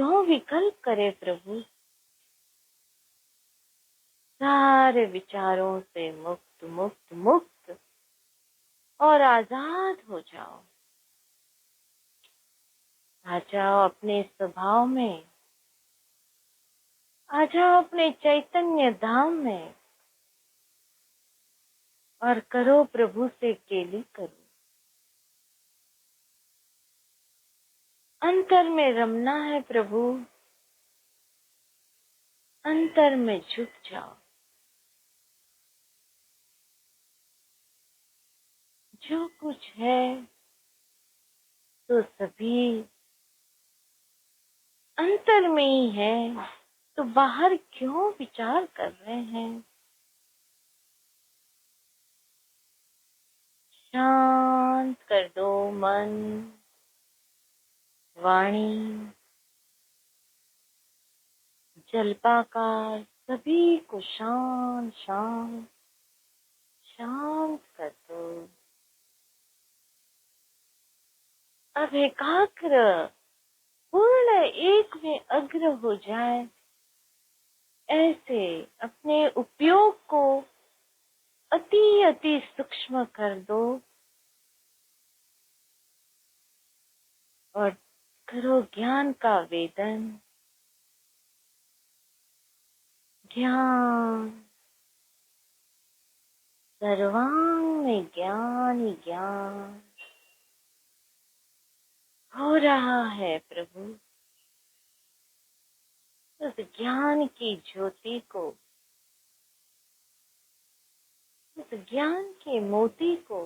क्यों विकल्प करे प्रभु। सारे विचारों से मुक्त मुक्त मुक्त और आजाद हो जाओ। आ जाओ अपने स्वभाव में, आ जाओ अपने चैतन्य धाम में और करो प्रभु से केली करो। अंतर में रमना है प्रभु, अंतर में झुक जाओ। जो कुछ है तो सभी अंतर में ही है, तो बाहर क्यों विचार कर रहे हैं। शांत कर दो मन, वाणी, जल्पाकार सभी को शांत शांत शांत कर दो। अब एकाग्र पूर्ण एक में अग्र हो जाए, ऐसे अपने उपयोग को अति अति सूक्ष्म कर दो और करो ज्ञान का वेदन। ज्ञान सर्वांग में ज्ञान ही ज्ञान हो रहा है प्रभु। उस ज्ञान की ज्योति को, उस ज्ञान के मोती को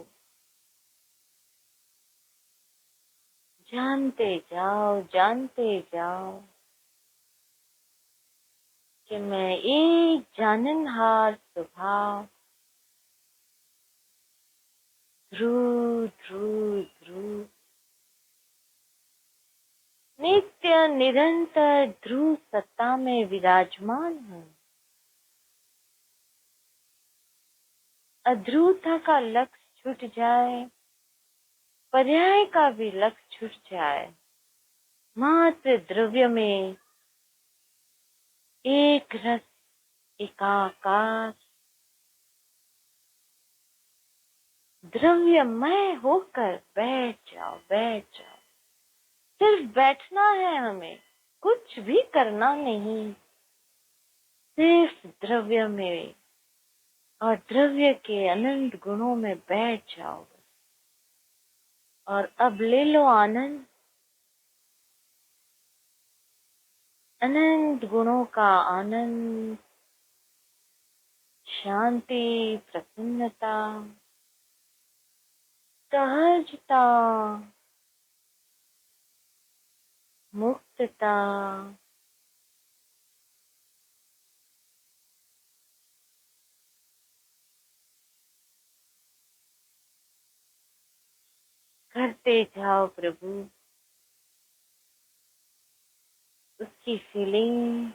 जानते जाओ कि मैं एक जाननहार स्वभाव ध्रुव ध्रुव ध्रुव नित्य निरंतर ध्रुव सत्ता में विराजमान हूँ। अध्रुवता का लक्ष्य छूट जाए, पर्याय का भी लक्ष्य छूट जाए, मात्र द्रव्य में एक रस एकाकार द्रव्यमय होकर बैठ जाओ, बैठ जाओ। सिर्फ बैठना है हमें, कुछ भी करना नहीं, सिर्फ द्रव्य में और द्रव्य के अनंत गुणों में बैठ जाओ। और अब ले लो आनंद, अनंत गुणों का आनंद, शांति, प्रसन्नता, सहजता, मुक्तता। करते जाओ प्रभु, उसकी फीलिंग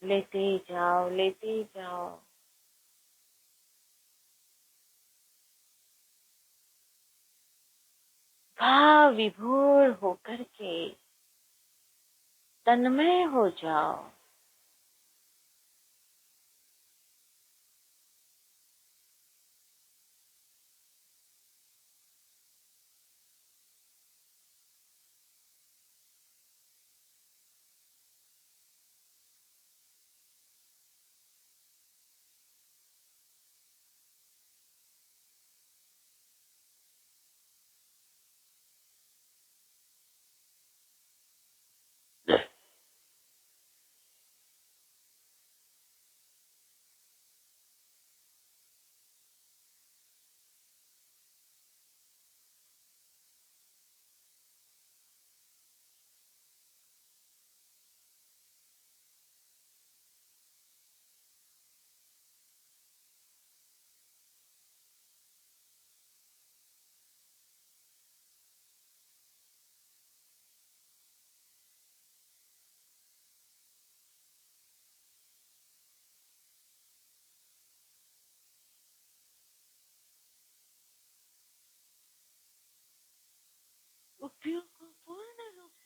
लेते जाओ, लेते जाओ। भाव विभोर होकर के तन्मय हो जाओ।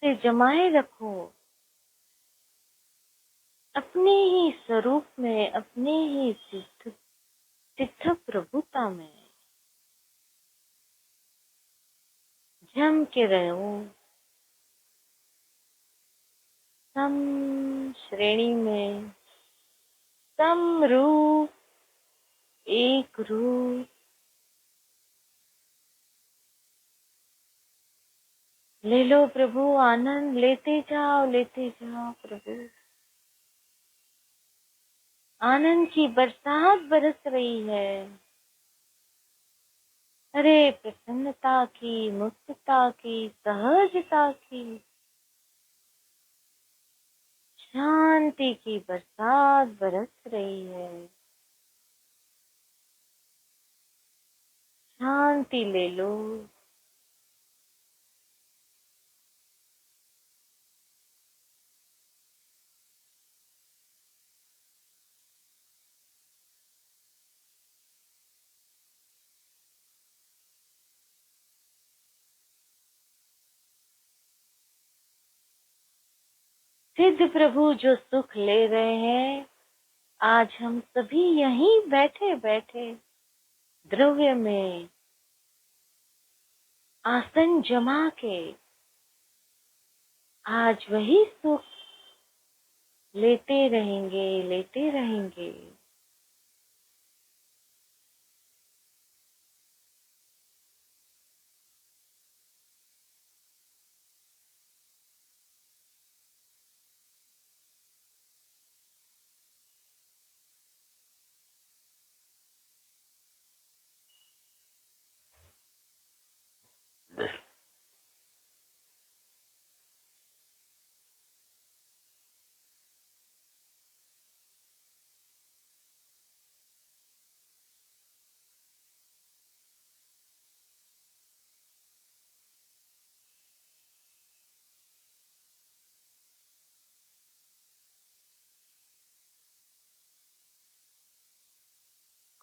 से जमाए रखो अपने ही स्वरूप में, अपने ही सिद्ध प्रभुता में जम के रहो। सम श्रेणी में सम रूप, एक रूप। ले लो प्रभु आनंद, लेते जाओ प्रभु। आनंद की बरसात बरस रही है। अरे प्रसन्नता की, मुक्तता की, सहजता की, शांति की बरसात बरस रही है। शांति ले लो। सिद्ध प्रभु जो सुख ले रहे हैं, आज हम सभी यहीं बैठे बैठे द्रव्य में आसन जमा के आज वही सुख लेते रहेंगे, लेते रहेंगे।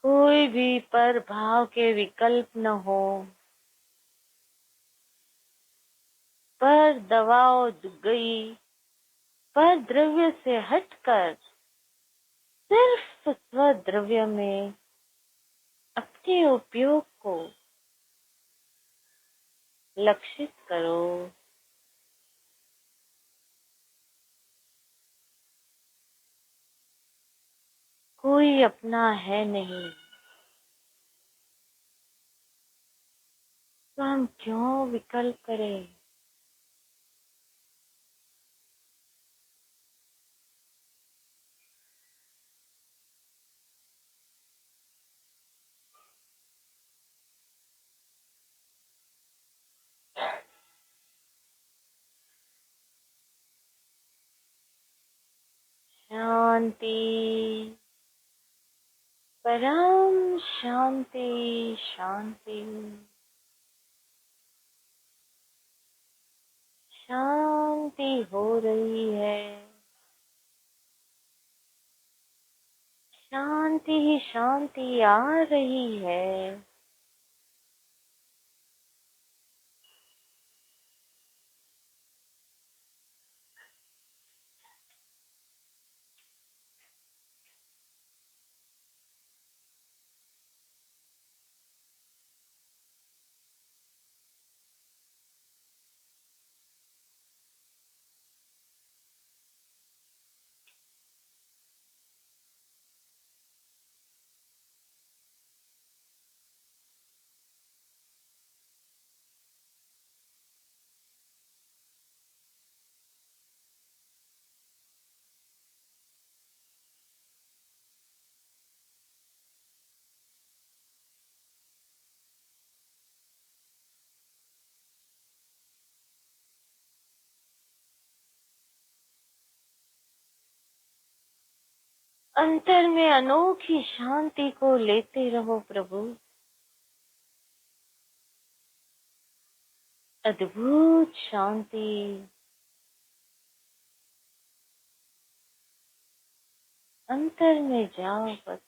कोई भी पर भाव के विकल्प न हो, पर दवाओ गई, पर द्रव्य से हटकर सिर्फ स्वद्रव्य में अपने उपयोग को लक्षित करो। कोई अपना है नहीं, तो हम क्यों विकल्प करें। शांति, परम शांति, शांति, शांति हो रही है। शांति ही शांति आ रही है। अंतर में अनोखी शांति को लेते रहो प्रभु। अद्भुत शांति। अंतर में जाओ बस।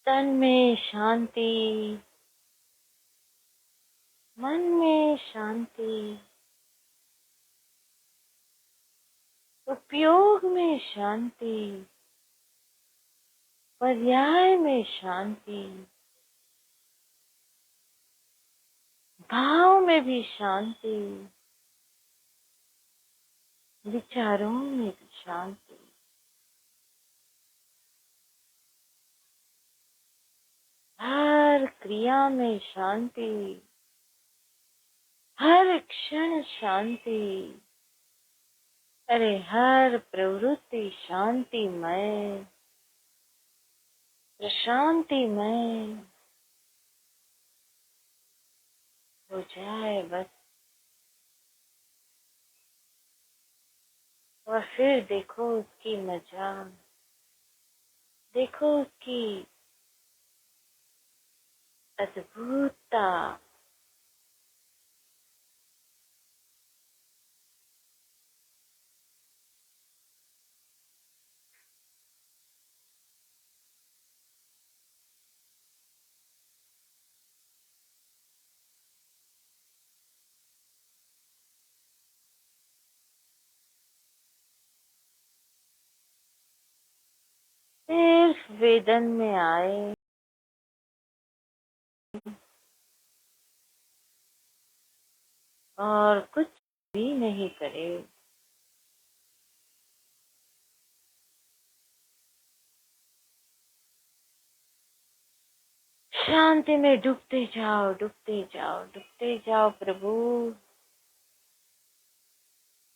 तन में शांति, मन में शांति, उपयोग में शांति, पर्याय में शांति, भाव में भी शांति, विचारों में भी शांति, हर क्रिया में शांति, हर क्षण शांति, अरे हर प्रवृत्ति शांतिमय, प्रशांतिमय हो जाए बस। और फिर देखो उसकी मजा, देखो उसकी अद्भुतता। सिर्फ वेदन में आए और कुछ भी नहीं करे। शांति में डूबते जाओ, डूबते जाओ, डूबते जाओ। प्रभु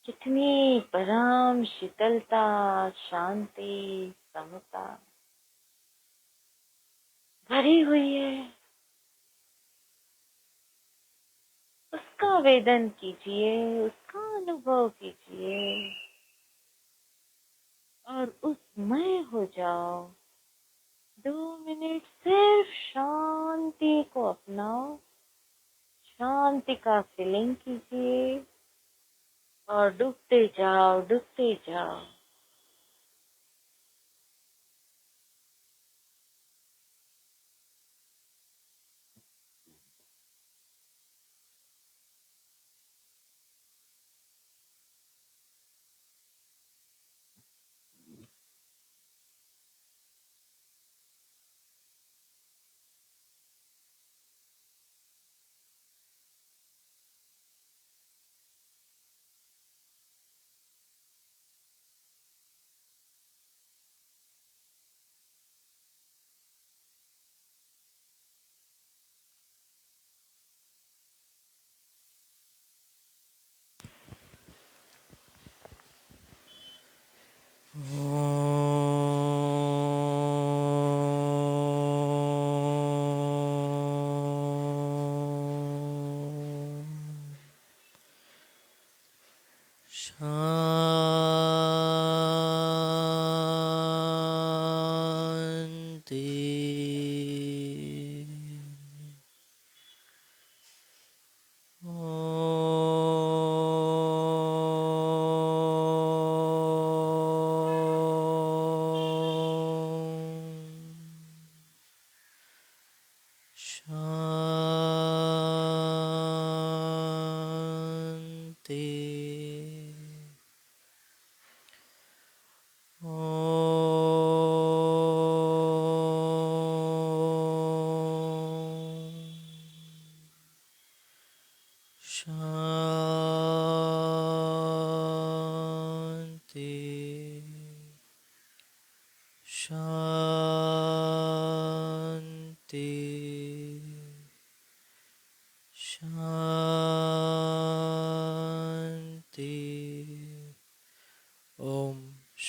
कितनी परम शीतलता, शांति, समता भरी हुई है, उसका वेदन कीजिए, उसका अनुभव कीजिए और उसमय हो जाओ। 2 मिनट सिर्फ शांति को अपनाओ, शांति का फीलिंग कीजिए और डूबते जाओ, डूबते जाओ।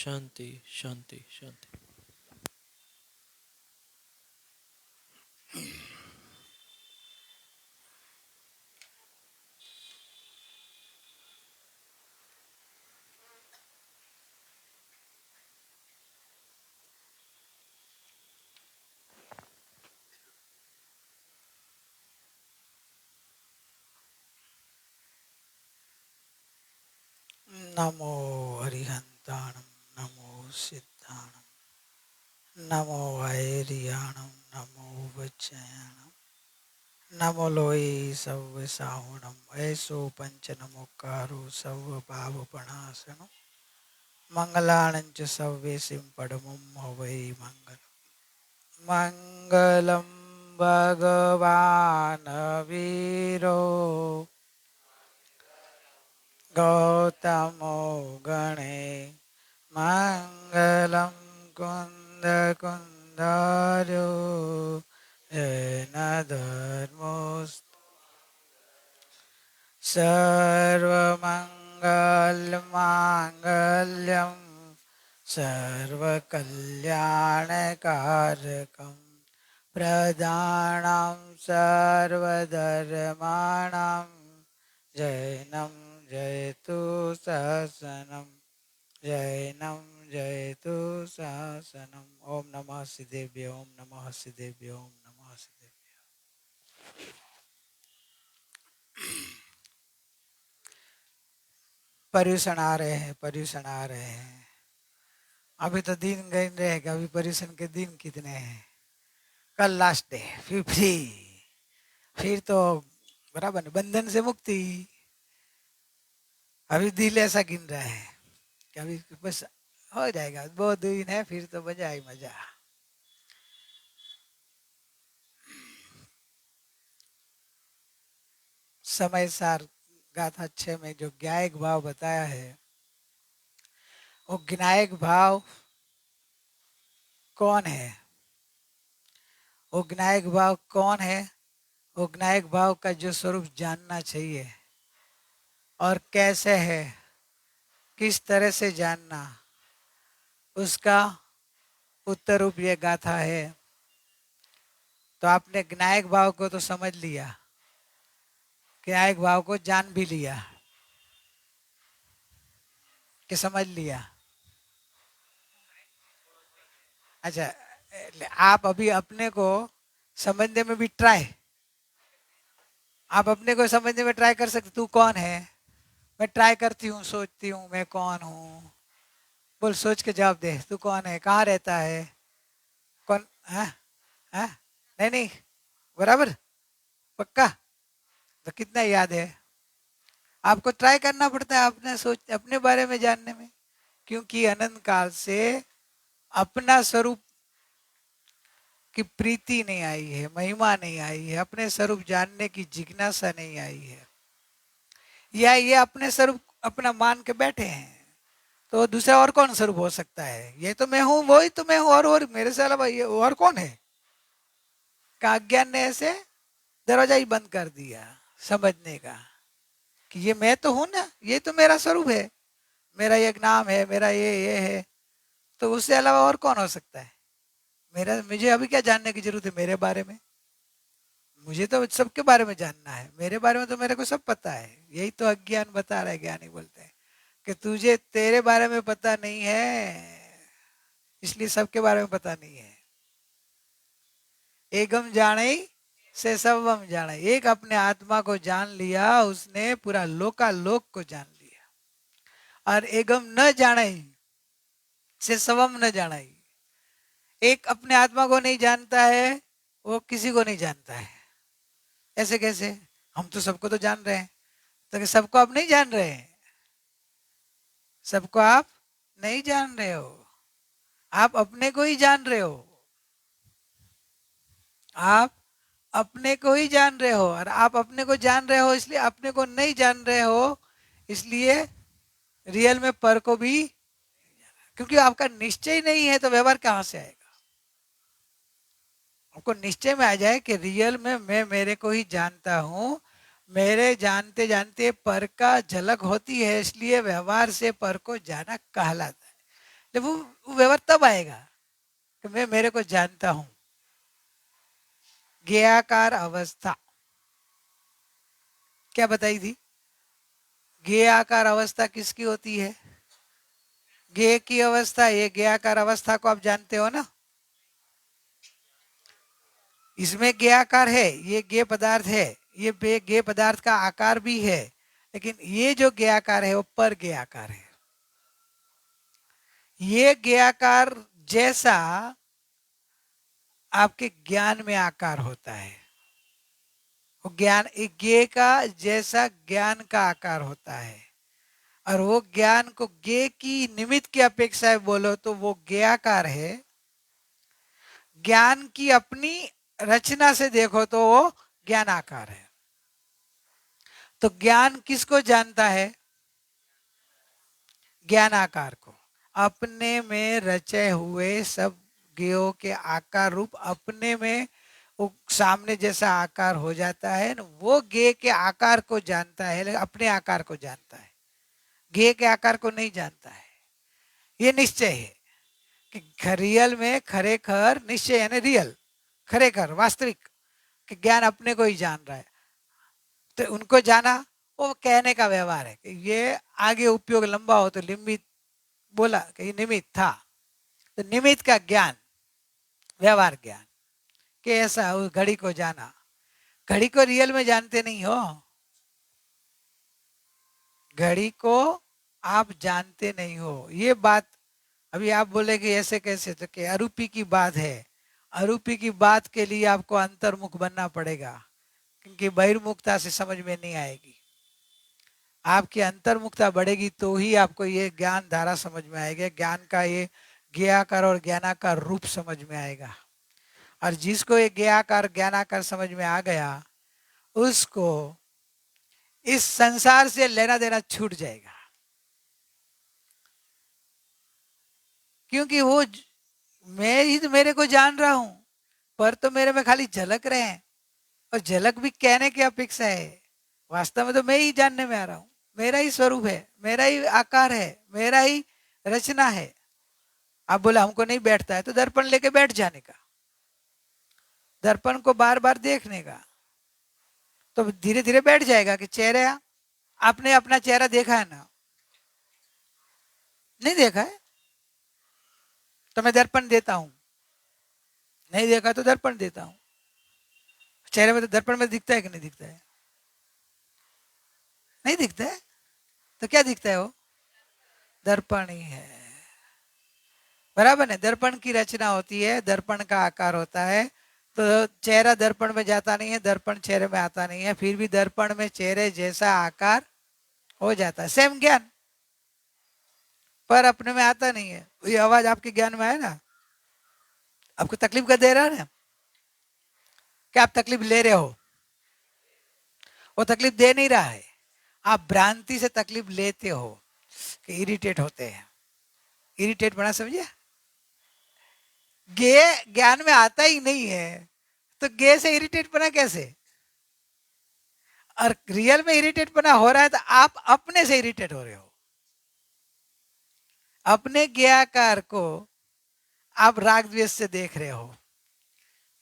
शांति शांति शांति। नमो अरिहंताणं, नमो सिद्धाणं, नमो वैरियाणं, नमो वज्रयानम नमो लोई सव्व साहुणम ऐसो पंच नमोकारो सव्व पाव प्रणाशनो मंगलाणंच सव्वे सिंपडमुम हवै मंगलम भगवान वीरो गौतमो गणे मंगलम कुंद कुंदारो जैन धर्मोस्त सर्वमंगलमांगल्यं सर्वकल्याणकारकं प्रदानं सर्वधर्माणां जैनं जयतु शासनं जैनं जयतु शासनम् ओम नमः सिद्धेभ्यो ओम नमः सिद्धेभ्यो ओम नमः सिद्धेभ्यो। पर्यूषण आ रहे हैं, पर्यूषण आ रहे हैं। अभी तो दिन गए रहेगा, अभी पर्यूषण के दिन कितने हैं? कल लास्ट डे, फिर फ्री, फिर तो बराबर बंधन से मुक्ति। अभी दिल ऐसा गिन रहा है कि अभी बस हो जाएगा, 2 दिन है फिर तो मजा ही मजा। समय सार गाथा 6 में जो ज्ञायक भाव बताया है, वो ज्ञायक भाव कौन है? वो ज्ञायक भाव कौन है? वो ज्ञायक भाव का जो स्वरूप जानना चाहिए और कैसे है, किस तरह से जानना, उसका उत्तर रूप ये गाथा है। तो आपने ज्ञायक भाव को तो समझ लिया, ज्ञायक भाव को जान भी लिया कि समझ लिया। अच्छा, आप अभी अपने को समझने में भी ट्राई, आप अपने को समझने में ट्राई कर सकते। तू कौन है? मैं ट्राई करती हूँ, सोचती हूँ मैं कौन हूँ। बोल, सोच के जवाब दे, तू कौन है, कहाँ रहता है, कौन है? हाँ? नहीं नहीं, बराबर, पक्का? तो कितना याद है? आपको ट्राई करना पड़ता है अपने सोच, अपने बारे में जानने में, क्योंकि अनंत काल से अपना स्वरूप की प्रीति नहीं आई है, महिमा नहीं आई है, अपने स्वरूप जानने की जिज्ञासा नहीं आई है, या ये अपने स्वरूप अपना मान के बैठे हैं। तो दूसरा और कौन स्वरूप हो सकता है? ये तो मैं हूँ, वही तो मैं हूँ, और मेरे से अलावा ये और कौन है? का अज्ञान ने ऐसे दरवाजा ही बंद कर दिया समझने का कि ये मैं तो हूं ना, ये तो मेरा स्वरूप है, मेरा एक नाम है, मेरा ये है। तो उससे अलावा और कौन हो सकता है? मेरा, मुझे अभी क्या जानने की जरूरत है मेरे बारे में? मुझे तो सबके बारे में जानना है, मेरे बारे में तो मेरे को सब पता है। यही तो अज्ञान बता रहा है, ज्ञानी बोलते हैं कि तुझे तेरे बारे में पता नहीं है, इसलिए सबके बारे में पता नहीं है। एकम जाने से सबम जाने, एक अपने आत्मा को जान लिया उसने, पूरा लोकालोक को जान लिया। और एकम न जाने से सबम न जाने, एक अपने आत्मा को नहीं जानता है, वो किसी को नहीं जानता है। ऐसे कैसे? हम तो सबको तो जान रहे हैं। तो सबको आप नहीं जान रहे हैं, सबको आप नहीं जान रहे हो, आप अपने को ही जान रहे हो। आप अपने को ही जान रहे हो, और आप अपने को जान रहे हो इसलिए अपने को नहीं जान रहे हो, इसलिए रियल में पर को भी, क्योंकि आपका निश्चय नहीं है तो व्यवहार कहां से आएगा? आपको निश्चय में आ जाए कि रियल में मैं मेरे को ही जानता हूं, मेरे जानते जानते पर का झलक होती है, इसलिए व्यवहार से पर को जाना कहलाता है। जब वो व्यवहार तब आएगा कि मैं मेरे को जानता हूं। ज्ञेयाकार अवस्था क्या बताई थी? ज्ञेयाकार अवस्था किसकी होती है? ज्ञेय की अवस्था, ये ज्ञेयाकार अवस्था को आप जानते हो ना? इसमें ज्ञेयाकार है, ये ज्ञेय पदार्थ है, ये ज्ञेय पदार्थ का आकार भी है, लेकिन ये जो ज्ञेयाकार है वो पर ज्ञेयाकार है। ये ज्ञेयाकार जैसा आपके ज्ञान में आकार होता है। वो ज्ञान एक ज्ञेय का जैसा ज्ञान का आकार होता है, और वो ज्ञान को ज्ञेय की निमित्त की अपेक्षा बोलो तो वो ज्ञेयाकार है। ज्ञान की अपनी रचना से देखो तो वो ज्ञान आकार है। तो ज्ञान किसको जानता है? ज्ञान आकार को। अपने में रचे हुए सब ज्ञेयों के आकार रूप अपने में वो सामने जैसा आकार हो जाता है ना, वो ज्ञेय के आकार को जानता है, लेकिन अपने आकार को जानता है, ज्ञेय के आकार को नहीं जानता है। ये निश्चय है कि रियल में खरेखर निश्चय यानी रियल खरेखर वास्तविक कि ज्ञान अपने को ही जान रहा है। तो उनको जाना वो कहने का व्यवहार है कि ये आगे उपयोग लंबा हो तो निमित्त बोला कि ये निमित्त था, तो निमित्त का ज्ञान व्यवहार ज्ञान कि ऐसा उस घड़ी को जाना। घड़ी को रियल में जानते नहीं हो, घड़ी को आप जानते नहीं हो। ये बात अभी आप बोले कि ऐसे कैसे, तो कि अरूपी की बात है। अरूपी की बात के लिए आपको अंतर्मुख बनना पड़ेगा, क्योंकि बहिर्मुखता से समझ में नहीं आएगी। आपकी अंतर्मुखता बढ़ेगी तो ही आपको ये ज्ञान धारा समझ में आएगा, ज्ञान का ये ज्ञेयाकार और ज्ञानाकार रूप समझ में आएगा। और जिसको ये ज्ञेयाकार ज्ञानाकार समझ में आ गया, उसको इस संसार से लेना देना छूट जाएगा। क्योंकि वो मैं ही तो मेरे को जान रहा हूं, पर तो मेरे में खाली झलक रहे हैं, और झलक भी कहने की अपेक्षा है। वास्तव में तो मैं ही जानने में आ रहा हूं, मेरा ही स्वरूप है, मेरा ही आकार है, मेरा ही रचना है। आप बोला हमको नहीं बैठता है, तो दर्पण लेके बैठ जाने का, दर्पण को बार बार देखने का, तो धीरे धीरे बैठ जाएगा। कि चेहरे आपने अपना चेहरा देखा है ना? नहीं देखा है तो मैं दर्पण देता हूं, नहीं देखा तो दर्पण देता हूं। चेहरे में तो दर्पण में दिखता है कि नहीं दिखता है? नहीं दिखता है, तो क्या दिखता है? वो दर्पण ही है, बराबर है। दर्पण की रचना होती है, दर्पण का आकार होता है। तो चेहरा दर्पण में जाता नहीं है, दर्पण चेहरे में आता नहीं है, फिर भी दर्पण में चेहरे जैसा आकार हो जाता है। सेम ज्ञान, पर अपने में आता नहीं है। ये आवाज आपके ज्ञान में है ना, आपको तकलीफ का दे रहा है ना? क्या आप तकलीफ ले रहे हो? वो तकलीफ दे नहीं रहा है, आप भ्रांति से तकलीफ लेते हो कि इरिटेट होते हैं। इरिटेट बना समझिए, गे ज्ञान में आता ही नहीं है, तो गे से इरिटेट बना कैसे? और रियल में इरिटेट बना हो रहा है, तो आप अपने से इरिटेट हो रहे हो। अपने ज्ञाकार को आप राग द्वेष से देख रहे हो।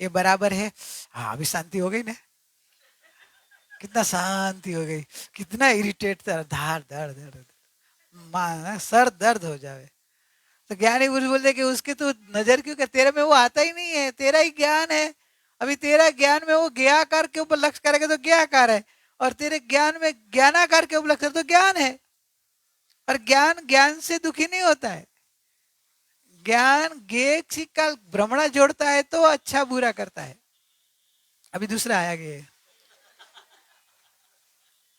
ये बराबर है? हाँ, अभी शांति हो गई ना? कितना शांति हो गई, कितना इरिटेट था, धार दर्द दर्द सर दर्द हो जाए। तो ज्ञानी पुरुष बोलते कि उसके तो नजर क्यों कर, तेरे में वो आता ही नहीं है, तेरा ही ज्ञान है। अभी तेरा ज्ञान में वो ज्ञाकार के ऊपर लक्ष्य करेगा तो ज्ञाकार है, और तेरे ज्ञान में ज्ञानाकार के ऊपर लक्ष्य तो ज्ञान है। और ज्ञान ज्ञान से दुखी नहीं होता है। ज्ञान ज्ञेय का भ्रमणा जोड़ता है तो अच्छा बुरा करता है। अभी दूसरा आया गे,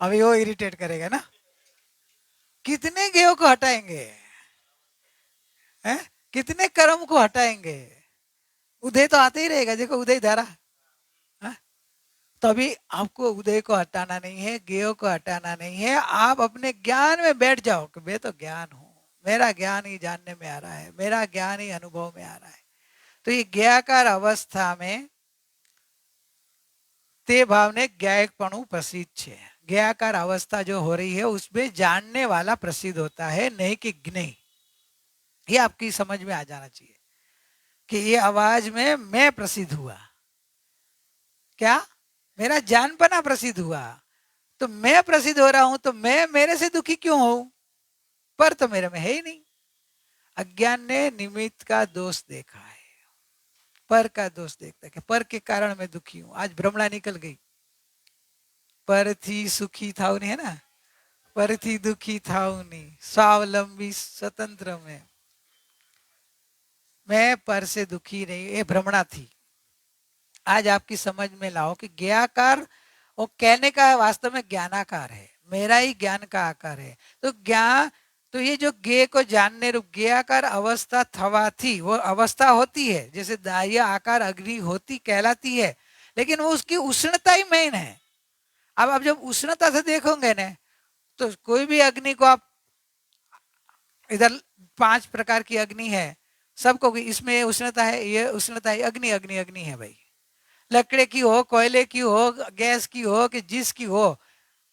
अभी वो इरिटेट करेगा ना। कितने ज्ञेयों को हटाएंगे हैं? कितने कर्म को हटाएंगे? उदय तो आते ही रहेगा, देखो उदय धारा। तो अभी आपको उदय को हटाना नहीं है, ज्ञेयों को हटाना नहीं है। आप अपने ज्ञान में बैठ जाओ कि मैं तो ज्ञान हूं, मेरा ज्ञान ही जानने में आ रहा है, मेरा ज्ञान ही अनुभव में आ रहा है। तो ये ज्ञाकार अवस्था में ते भावने ज्ञायकपणु प्रसिद्ध है। ज्ञाकार अवस्था जो हो रही है उसमें जानने वाला प्रसिद्ध होता है, नहीं कि ज्ञेय। ये आपकी समझ में आ जाना चाहिए कि ये आवाज में मैं प्रसिद्ध हुआ, क्या मेरा जानपना प्रसिद्ध हुआ। तो मैं प्रसिद्ध हो रहा हूं, तो मैं मेरे से दुखी क्यों हूं? पर तो मेरे में है ही नहीं। अज्ञान ने निमित्त का दोष देखा है, पर का दोष देखता है कि पर के कारण मैं दुखी हूं। आज भ्रमणा निकल गई, पर थी सुखी था नहीं, है ना? पर थी दुखी था नहीं, स्वावलंबी स्वतंत्र में। मैं पर से दुखी नहीं, ये भ्रमणा थी। आज आपकी समझ में लाओ कि ज्ञाकार वो कहने का वास्तव में ज्ञानाकार है, मेरा ही ज्ञान का आकार है। तो ज्ञान, तो ये जो ज्ञ को जानने रूप ज्ञाकार अवस्था थवा थी, वो अवस्था होती है जैसे दाह्य आकार अग्नि होती कहलाती है, लेकिन वो उसकी उष्णता ही मेन है। अब आप जब उष्णता से देखोगे ना, तो कोई भी अग्नि को आप इधर 5 प्रकार की अग्नि है, सबको इसमें ये उष्णता है, ये उष्णता है, अग्नि अग्नि अग्नि है भाई। लकड़े की हो, कोयले की हो, गैस की हो, कि जिसकी हो,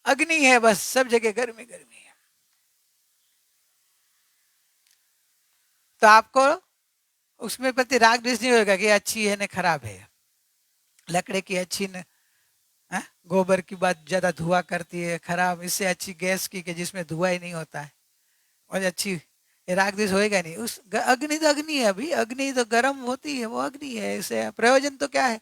अग्नि है बस, सब जगह गर्मी गर्मी है। तो आपको उसमें प्रति राग द्वेष नहीं होगा कि अच्छी है ना खराब है। लकड़े की अच्छी न, गोबर की बात ज्यादा धुआं करती है, खराब इससे अच्छी गैस की कि जिसमें धुआं ही नहीं होता है, और अच्छी, ये राग द्वेष होएगा नहीं। उस अग्नि तो अग्नि है अभी, अग्नि तो गर्म होती है, वो अग्नि है। इससे प्रयोजन तो क्या है,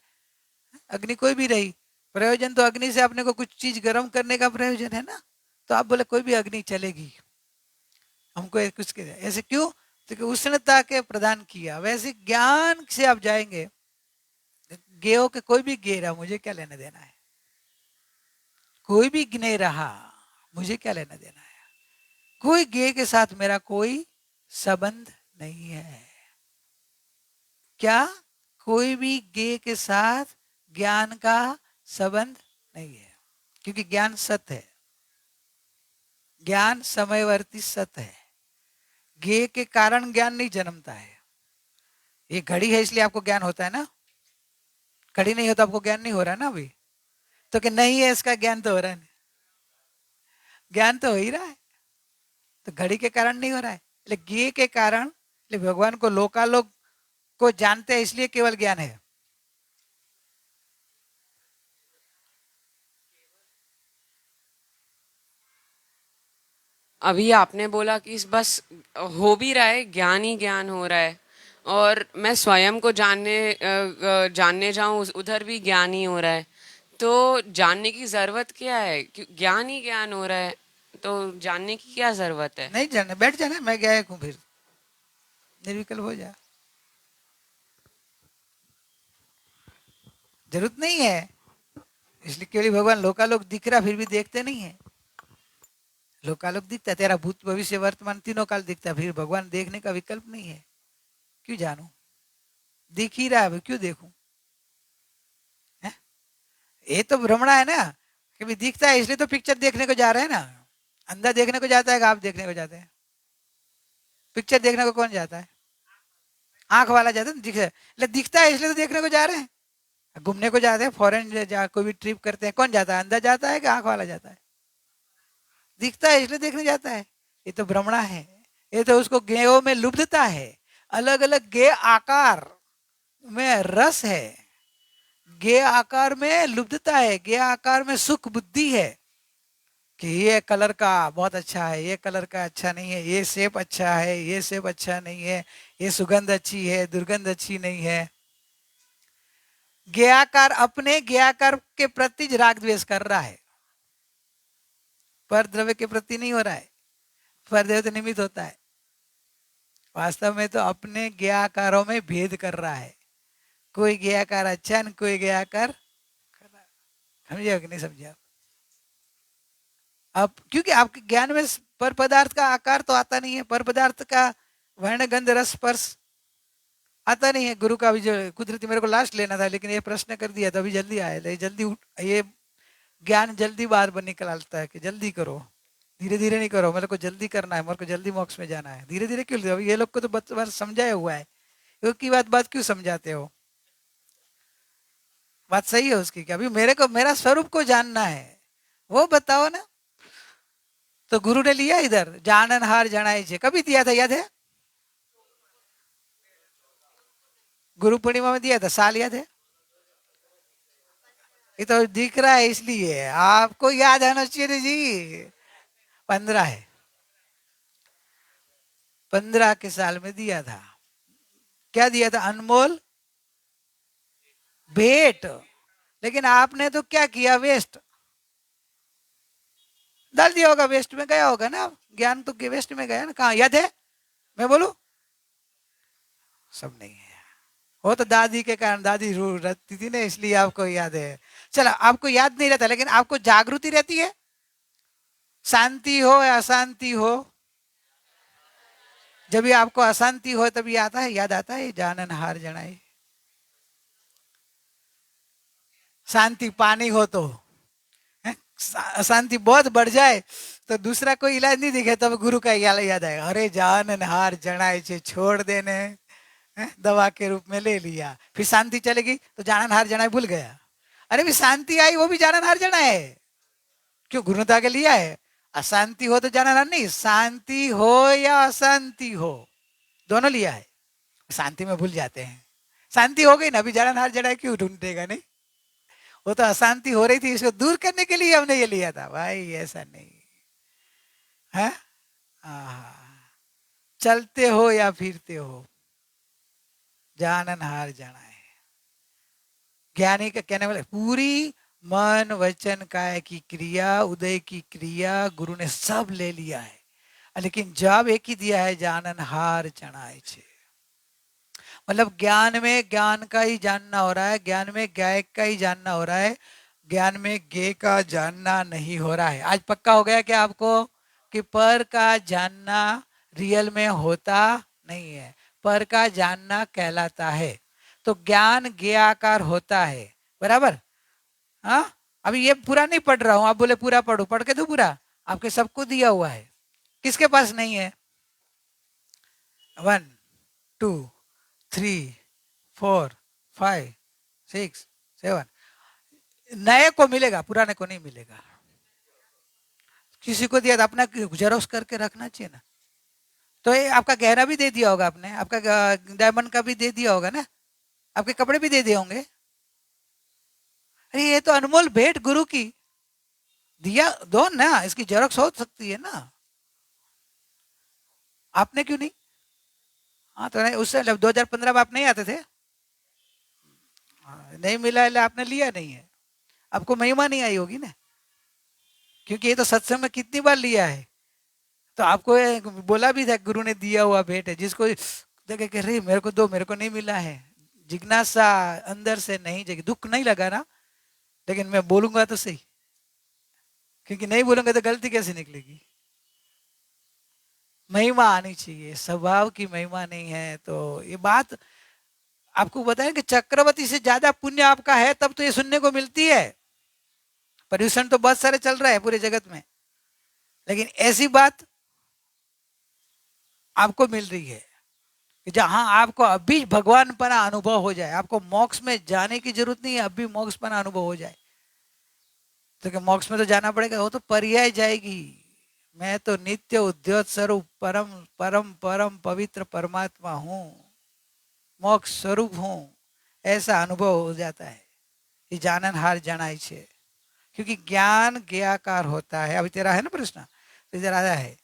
अग्नि कोई भी रही, प्रयोजन तो अग्नि से अपने को कुछ चीज गर्म करने का प्रयोजन है ना। तो आप बोले कोई भी अग्नि चलेगी हमको, कुछ के ऐसे क्यों, तो उष्णता के प्रदान किया। वैसे ज्ञान से आप जाएंगे, गेयो के कोई भी गे रहा, मुझे क्या लेना देना है, कोई भी गिने रहा, मुझे क्या लेना देना है, कोई गे के साथ मेरा कोई संबंध नहीं है। क्या, कोई भी गे के साथ ज्ञान का संबंध नहीं है, क्योंकि ज्ञान सत्य है, ज्ञान समयवर्ती सत्य है। गे के कारण ज्ञान नहीं जन्मता है। ये घड़ी है इसलिए आपको ज्ञान होता है ना, घड़ी नहीं होता आपको ज्ञान नहीं हो रहा है ना अभी, तो कि नहीं है इसका ज्ञान तो हो रहा है, ज्ञान तो हो ही रहा है। तो घड़ी के कारण नहीं हो रहा है, लेकिन गे के कारण, भगवान को लोकालोक को जानते हैं इसलिए केवल ज्ञान है। अभी आपने बोला कि इस बस हो भी रहा है, ज्ञान ही ज्ञान हो रहा है, और मैं स्वयं को जानने जाऊं उधर भी ज्ञान ही हो रहा है। तो जानने की जरूरत क्या है, ज्ञान ही ज्ञान हो रहा है, तो जानने की क्या जरूरत है? नहीं जानना, बैठ जाना, मैं गया हूं, फिर निर्विकल्प हो जा, जरूरत नहीं है। इसलिए केवल भगवान लोकालोक दिख रहा, फिर भी देखते नहीं है। लोकालोक दिखता है, तेरा भूत भविष्य वर्तमान तीनों काल दिखता है, फिर भगवान देखने का विकल्प नहीं है। क्यों जानू, दिख ही रहा है, क्यों देखूं? ये तो भ्रमणा है ना, कि भी दिखता है इसलिए तो पिक्चर देखने को जा रहे हैं ना। अंधा देखने को जाता है कि आप देखने को जाते हैं? पिक्चर देखने को कौन जाता है? आंख वाला जाता है, दिखता है इसलिए तो देखने को जा रहे हैं। घूमने को जाते हैं, फॉरेन जा कोई भी ट्रिप करते हैं, कौन जाता है? अंधा जाता है कि आंख वाला जाता है? दिखता है इसलिए देखने जाता है। ये तो भ्रमणा है, ये तो उसको गेयों में लुब्धता है। अलग अलग गे आकार में रस है, गे आकार में लुब्धता है, गे आकार में सुख बुद्धि है, कि ये कलर का बहुत अच्छा है, ये कलर का अच्छा नहीं है, ये शेप अच्छा है, ये शेप अच्छा नहीं है, ये सुगंध अच्छी है, दुर्गंध अच्छी नहीं है। ज्ञाकार अपने ज्ञाकार के प्रति राग द्वेष कर रहा है, पर द्रव्य के प्रति नहीं हो रहा है। पर द्रव्य तो निमित्त होता है, वास्तव में तो अपने ज्ञाकारों में भेद कर रहा है। कोई ज्ञाकार अच्छा न कोई ज्ञाकार खराब। समझे कि नहीं समझे आप? अब क्योंकि आपके ज्ञान में पर पदार्थ का आकार तो आता नहीं है, पर पदार्थ का वर्ण गंध रस स्पर्श आता नहीं है। गुरु का भी जो कुदरती, मेरे को लास्ट लेना था लेकिन ये प्रश्न कर दिया तो अभी जल्दी आया, जल्दी ये ज्ञान जल्दी बाहर बन निकल आता है कि जल्दी करो, धीरे धीरे नहीं करो, मेरे को जल्दी करना है, मेरे को जल्दी मोक्ष में जाना है। धीरे धीरे क्यों? अभी ये लोग को तो बार समझाया हुआ है, एक की बात क्यों समझाते हो? बात सही है उसकी, कि अभी मेरे को मेरा स्वरूप को जानना है, वो बताओ ना। तो गुरु ने लिया इधर जानन हार जनाई छे, कभी दिया था याद है? गुरु पूर्णिमा में दिया था, साल याद है? ये तो दिख रहा है इसलिए आपको याद आना चाहिए जी। 15 है, 15 के साल में दिया था। क्या दिया था? अनमोल भेंट। लेकिन आपने तो क्या किया? वेस्ट डाल दिया होगा, वेस्ट में गया होगा ना, ज्ञान तो वेस्ट में गया ना। कहा याद है? मैं बोलू? सब नहीं है। वो तो दादी के कारण, दादी रो रहती थी ना, इसलिए आपको याद है। चलो, आपको याद नहीं रहता, लेकिन आपको जागृति रहती है। शांति हो या अशांति हो, जब भी आपको अशांति हो तभी आता है, याद आता है जानन हार जनाए। शांति पानी हो तो, अशांति बहुत बढ़ जाए तो दूसरा कोई इलाज नहीं दिखे, तब गुरु का याद आएगा, अरे जानन हार जनाए छे, छोड़ देने, दवा के रूप में ले लिया। फिर शांति चलेगी तो जानन हार जनाए भूल गया। अरे भी शांति आई, वो भी जानन हार जनाए, क्यों? गुरु ने तो आगे लिया है। अशांति हो तो जानन हार नहीं, शांति हो या अशांति हो, दोनों लिया है। शांति में भूल जाते हैं, शांति हो गई ना, अभी जानन हार जनाए क्यों ढूंढेगा? नहीं, वो तो अशांति हो रही थी, इसको दूर करने के लिए हमने ये लिया था भाई, ऐसा नहीं है। चलते हो या फिरते हो, जानन हार जाना है। ज्ञानी का कहने वाले पूरी मन वचन काय की क्रिया, उदय की क्रिया गुरु ने सब ले लिया है, लेकिन जब एक ही दिया है, जानन हार चढ़ाए छे। मतलब ज्ञान में ज्ञान का ही जानना हो रहा है, ज्ञान में गायक का ही जानना हो रहा है, ज्ञान में गे का जानना नहीं हो रहा है। आज पक्का हो गया क्या आपको कि पर का जानना रियल में होता नहीं है, पर का जानना कहलाता है। तो ज्ञान ज्ञाकार होता है, बराबर। हाँ, अभी ये पूरा नहीं पढ़ रहा हूं, आप बोले पूरा पढ़ो, पढ़ के दो पूरा, आपके सबको दिया हुआ है, किसके पास नहीं है? 1 2 3 4 5 6 7, नए को मिलेगा, पुराने को नहीं मिलेगा। किसी को दिया तो अपना जेरोक्स करके रखना चाहिए ना। तो ये आपका गहना भी दे दिया होगा आपने, आपका डायमंड का भी दे दिया होगा ना, आपके कपड़े भी दे दिए होंगे। अरे ये तो अनमोल भेंट गुरु की, दिया दो ना, इसकी जेरोक्स हो सकती है ना, आपने क्यों नहीं? हाँ, तो नहीं, उससे 2015 में आप नहीं आते थे, नहीं मिला है, आपने लिया नहीं है, आपको महिमा नहीं आई होगी ना, क्योंकि ये तो सत्संग में कितनी बार लिया है। तो आपको बोला भी था गुरु ने दिया हुआ भेंट है, जिसको देखे कि रे मेरे को दो, मेरे को नहीं मिला है, जिज्ञासा अंदर से नहीं जगी, दुख नहीं लगा ना, लेकिन मैं बोलूंगा तो सही, क्योंकि नहीं बोलूंगा तो गलती कैसे निकलेगी। महिमा आनी चाहिए, स्वभाव की महिमा नहीं है। तो ये बात आपको बताएं कि चक्रवर्ती से ज्यादा पुण्य आपका है, तब तो ये सुनने को मिलती है। प्रदूषण तो बहुत सारे चल रहे हैं पूरे जगत में, लेकिन ऐसी बात आपको मिल रही है कि जहां आपको अभी भगवानपना अनुभव हो जाए, आपको मोक्ष में जाने की जरूरत नहीं है, अभी मोक्षपना अनुभव हो जाए। तो मोक्ष में तो जाना पड़ेगा, वो तो पर्याय जाएगी। मैं तो नित्य उद्योत स्वरूप परम परम परम पवित्र परमात्मा हूं, मोक्ष स्वरूप हूं, ऐसा अनुभव हो जाता है। ये जानन हार जनाई छे, क्योंकि ज्ञान ज्ञाकार होता है। अभी तेरा है ना प्रश्न, तो इधर आया है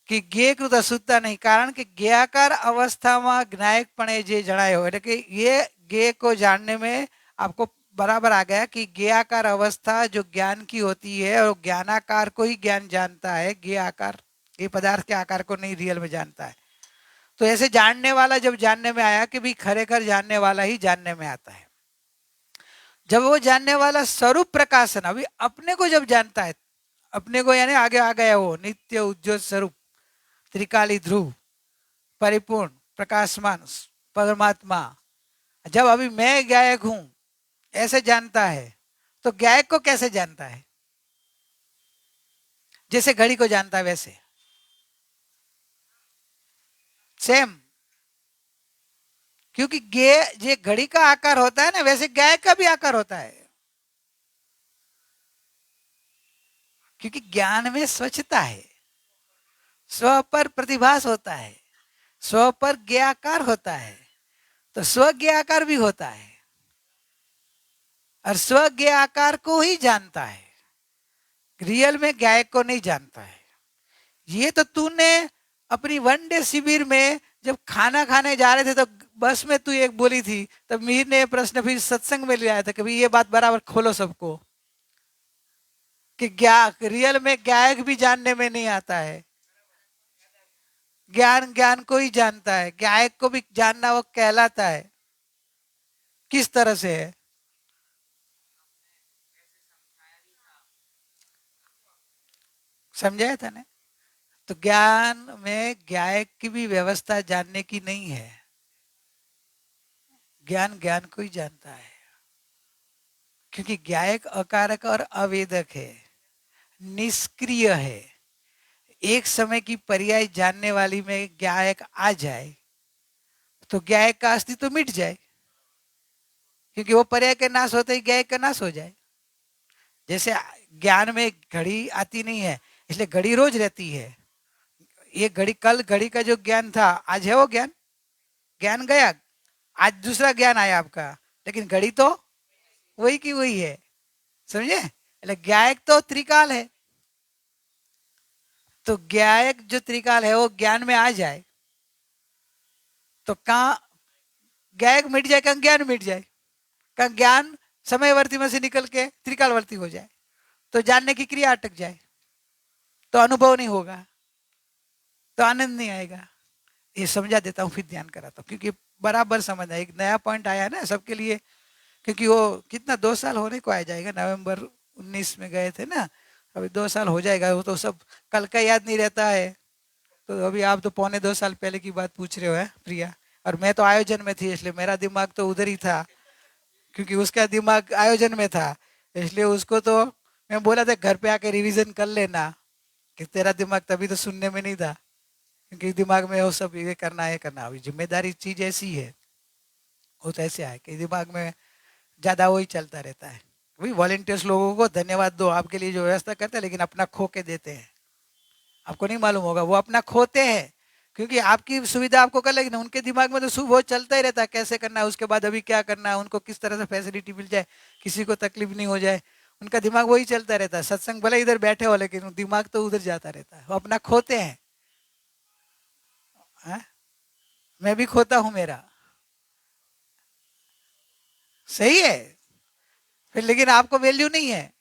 कि ज्ञ कृत अशुद्धता नहीं, कारण कि ज्ञाकार अवस्था में ज्ञायकपणे जे जणायो, એટલે કે ये ज्ञ को जानने में आपको बराबर आ गया कि ज्ञाकार अवस्था जो ज्ञान की होती है, और ज्ञानाकार को ही ज्ञान जानता है, ज्ञ आकार ये पदार्थ के आकार को नहीं रियल में जानता है। तो ऐसे जानने वाला जब जानने में आया कि भाई खरेखर जानने वाला ही जानने में आता है, जब वो जानने वाला स्वरूप प्रकाशन अभी अपने को जब जानता है, अपने को यानी आगे आ गया वो नित्य उज्ज्वल स्वरूप त्रिकाली ध्रुव परिपूर्ण प्रकाशमान परमात्मा, जब अभी मैं गायक हूं ऐसे जानता है, तो गायक को कैसे जानता है? जैसे घड़ी को जानता है वैसे, सेम। क्योंकि गे जे घड़ी का आकार होता है ना, वैसे गायक का भी आकार होता है। क्योंकि ज्ञान में स्वच्छता है, स्व पर प्रतिभास होता है, स्व पर ज्ञाकार होता है, तो स्वज्ञ आकार भी होता है, और स्वज्ञ आकार को ही जानता है, रियल में गायक को नहीं जानता है। ये तो तूने अपनी वनडे शिविर में जब खाना खाने जा रहे थे तो बस में तू एक बोली थी, तब मीर ने प्रश्न फिर सत्संग में ले आया था कि भाई ये बात बराबर खोलो सबको, कि रियल में गायक भी जानने में नहीं आता है, ज्ञान ज्ञान को ही जानता है, गायक को भी जानना वो कहलाता है। किस तरह से है? समझाया था ना? तो ज्ञान में ज्ञायक की भी व्यवस्था जानने की नहीं है। ज्ञान ज्ञान को ही जानता है, क्योंकि ज्ञायक अकारक और अवेदक है, निष्क्रिय है। एक समय की पर्याय जानने वाली में ज्ञायक आ जाए तो ज्ञायक का अस्तित्व तो मिट जाए, क्योंकि वो पर्याय के नाश होते ही ज्ञायक का नाश हो जाए। जैसे ज्ञान में घड़ी आती नहीं है, इसलिए घड़ी रोज रहती है। ये घड़ी, कल घड़ी का जो ज्ञान था, आज है वो ज्ञान, ज्ञान गया, आज दूसरा ज्ञान आया आपका, लेकिन घड़ी तो वही की वही है। समझे? એટલે ज्ञायक तो त्रिकाल है। तो ज्ञायक जो त्रिकाल है वो ज्ञान में आ जाए तो कहाँ ज्ञायक मिट जाए, कहाँ ज्ञान मिट जाए, कहाँ ज्ञान समयवर्ती में से निकल के त्रिकालवर्ती हो जाए, तो जानने की क्रिया अटक जाए, तो अनुभव नहीं होगा, तो आनंद नहीं आएगा। ये समझा देता हूँ, फिर ध्यान कराता हूँ, क्योंकि बराबर समझ आए। एक नया पॉइंट आया ना सबके लिए, क्योंकि वो कितना 2 साल होने को आ जाएगा, नवंबर 19 में गए थे ना, अभी 2 साल हो जाएगा। वो तो सब कल का याद नहीं रहता है। तो अभी आप तो 1.25 2 साल पहले की बात पूछ रहे हो है प्रिया, और मैं तो आयोजन में थी, इसलिए मेरा दिमाग तो उधर ही था, क्योंकि उसका दिमाग आयोजन में था। इसलिए उसको तो मैं बोला था घर पे आके रिवीजन कर लेना, कि तेरा दिमाग तभी तो सुनने में नहीं था, क्योंकि दिमाग में वो सब ये करना है करना। अभी जिम्मेदारी चीज ऐसी है, वो तो ऐसे है कि दिमाग में ज्यादा वही चलता रहता है। वही वॉलेंटियर्स लोगों को धन्यवाद दो, आपके लिए जो व्यवस्था करते हैं, लेकिन अपना खो के देते हैं। आपको नहीं मालूम होगा, वो अपना खोते हैं, क्योंकि आपकी सुविधा आपको कर, लेकिन उनके दिमाग में तो वो चलता ही रहता है, कैसे करना है, उसके बाद अभी क्या करना है, उनको किस तरह से फैसिलिटी मिल जाए, किसी को तकलीफ नहीं हो जाए, उनका दिमाग वही चलता रहता है। सत्संग भले इधर बैठे हो, लेकिन दिमाग तो उधर जाता रहता है, वो अपना खोते हैं। हाँ? मैं भी खोता हूं मेरा, सही है। फिर लेकिन आपको वैल्यू नहीं है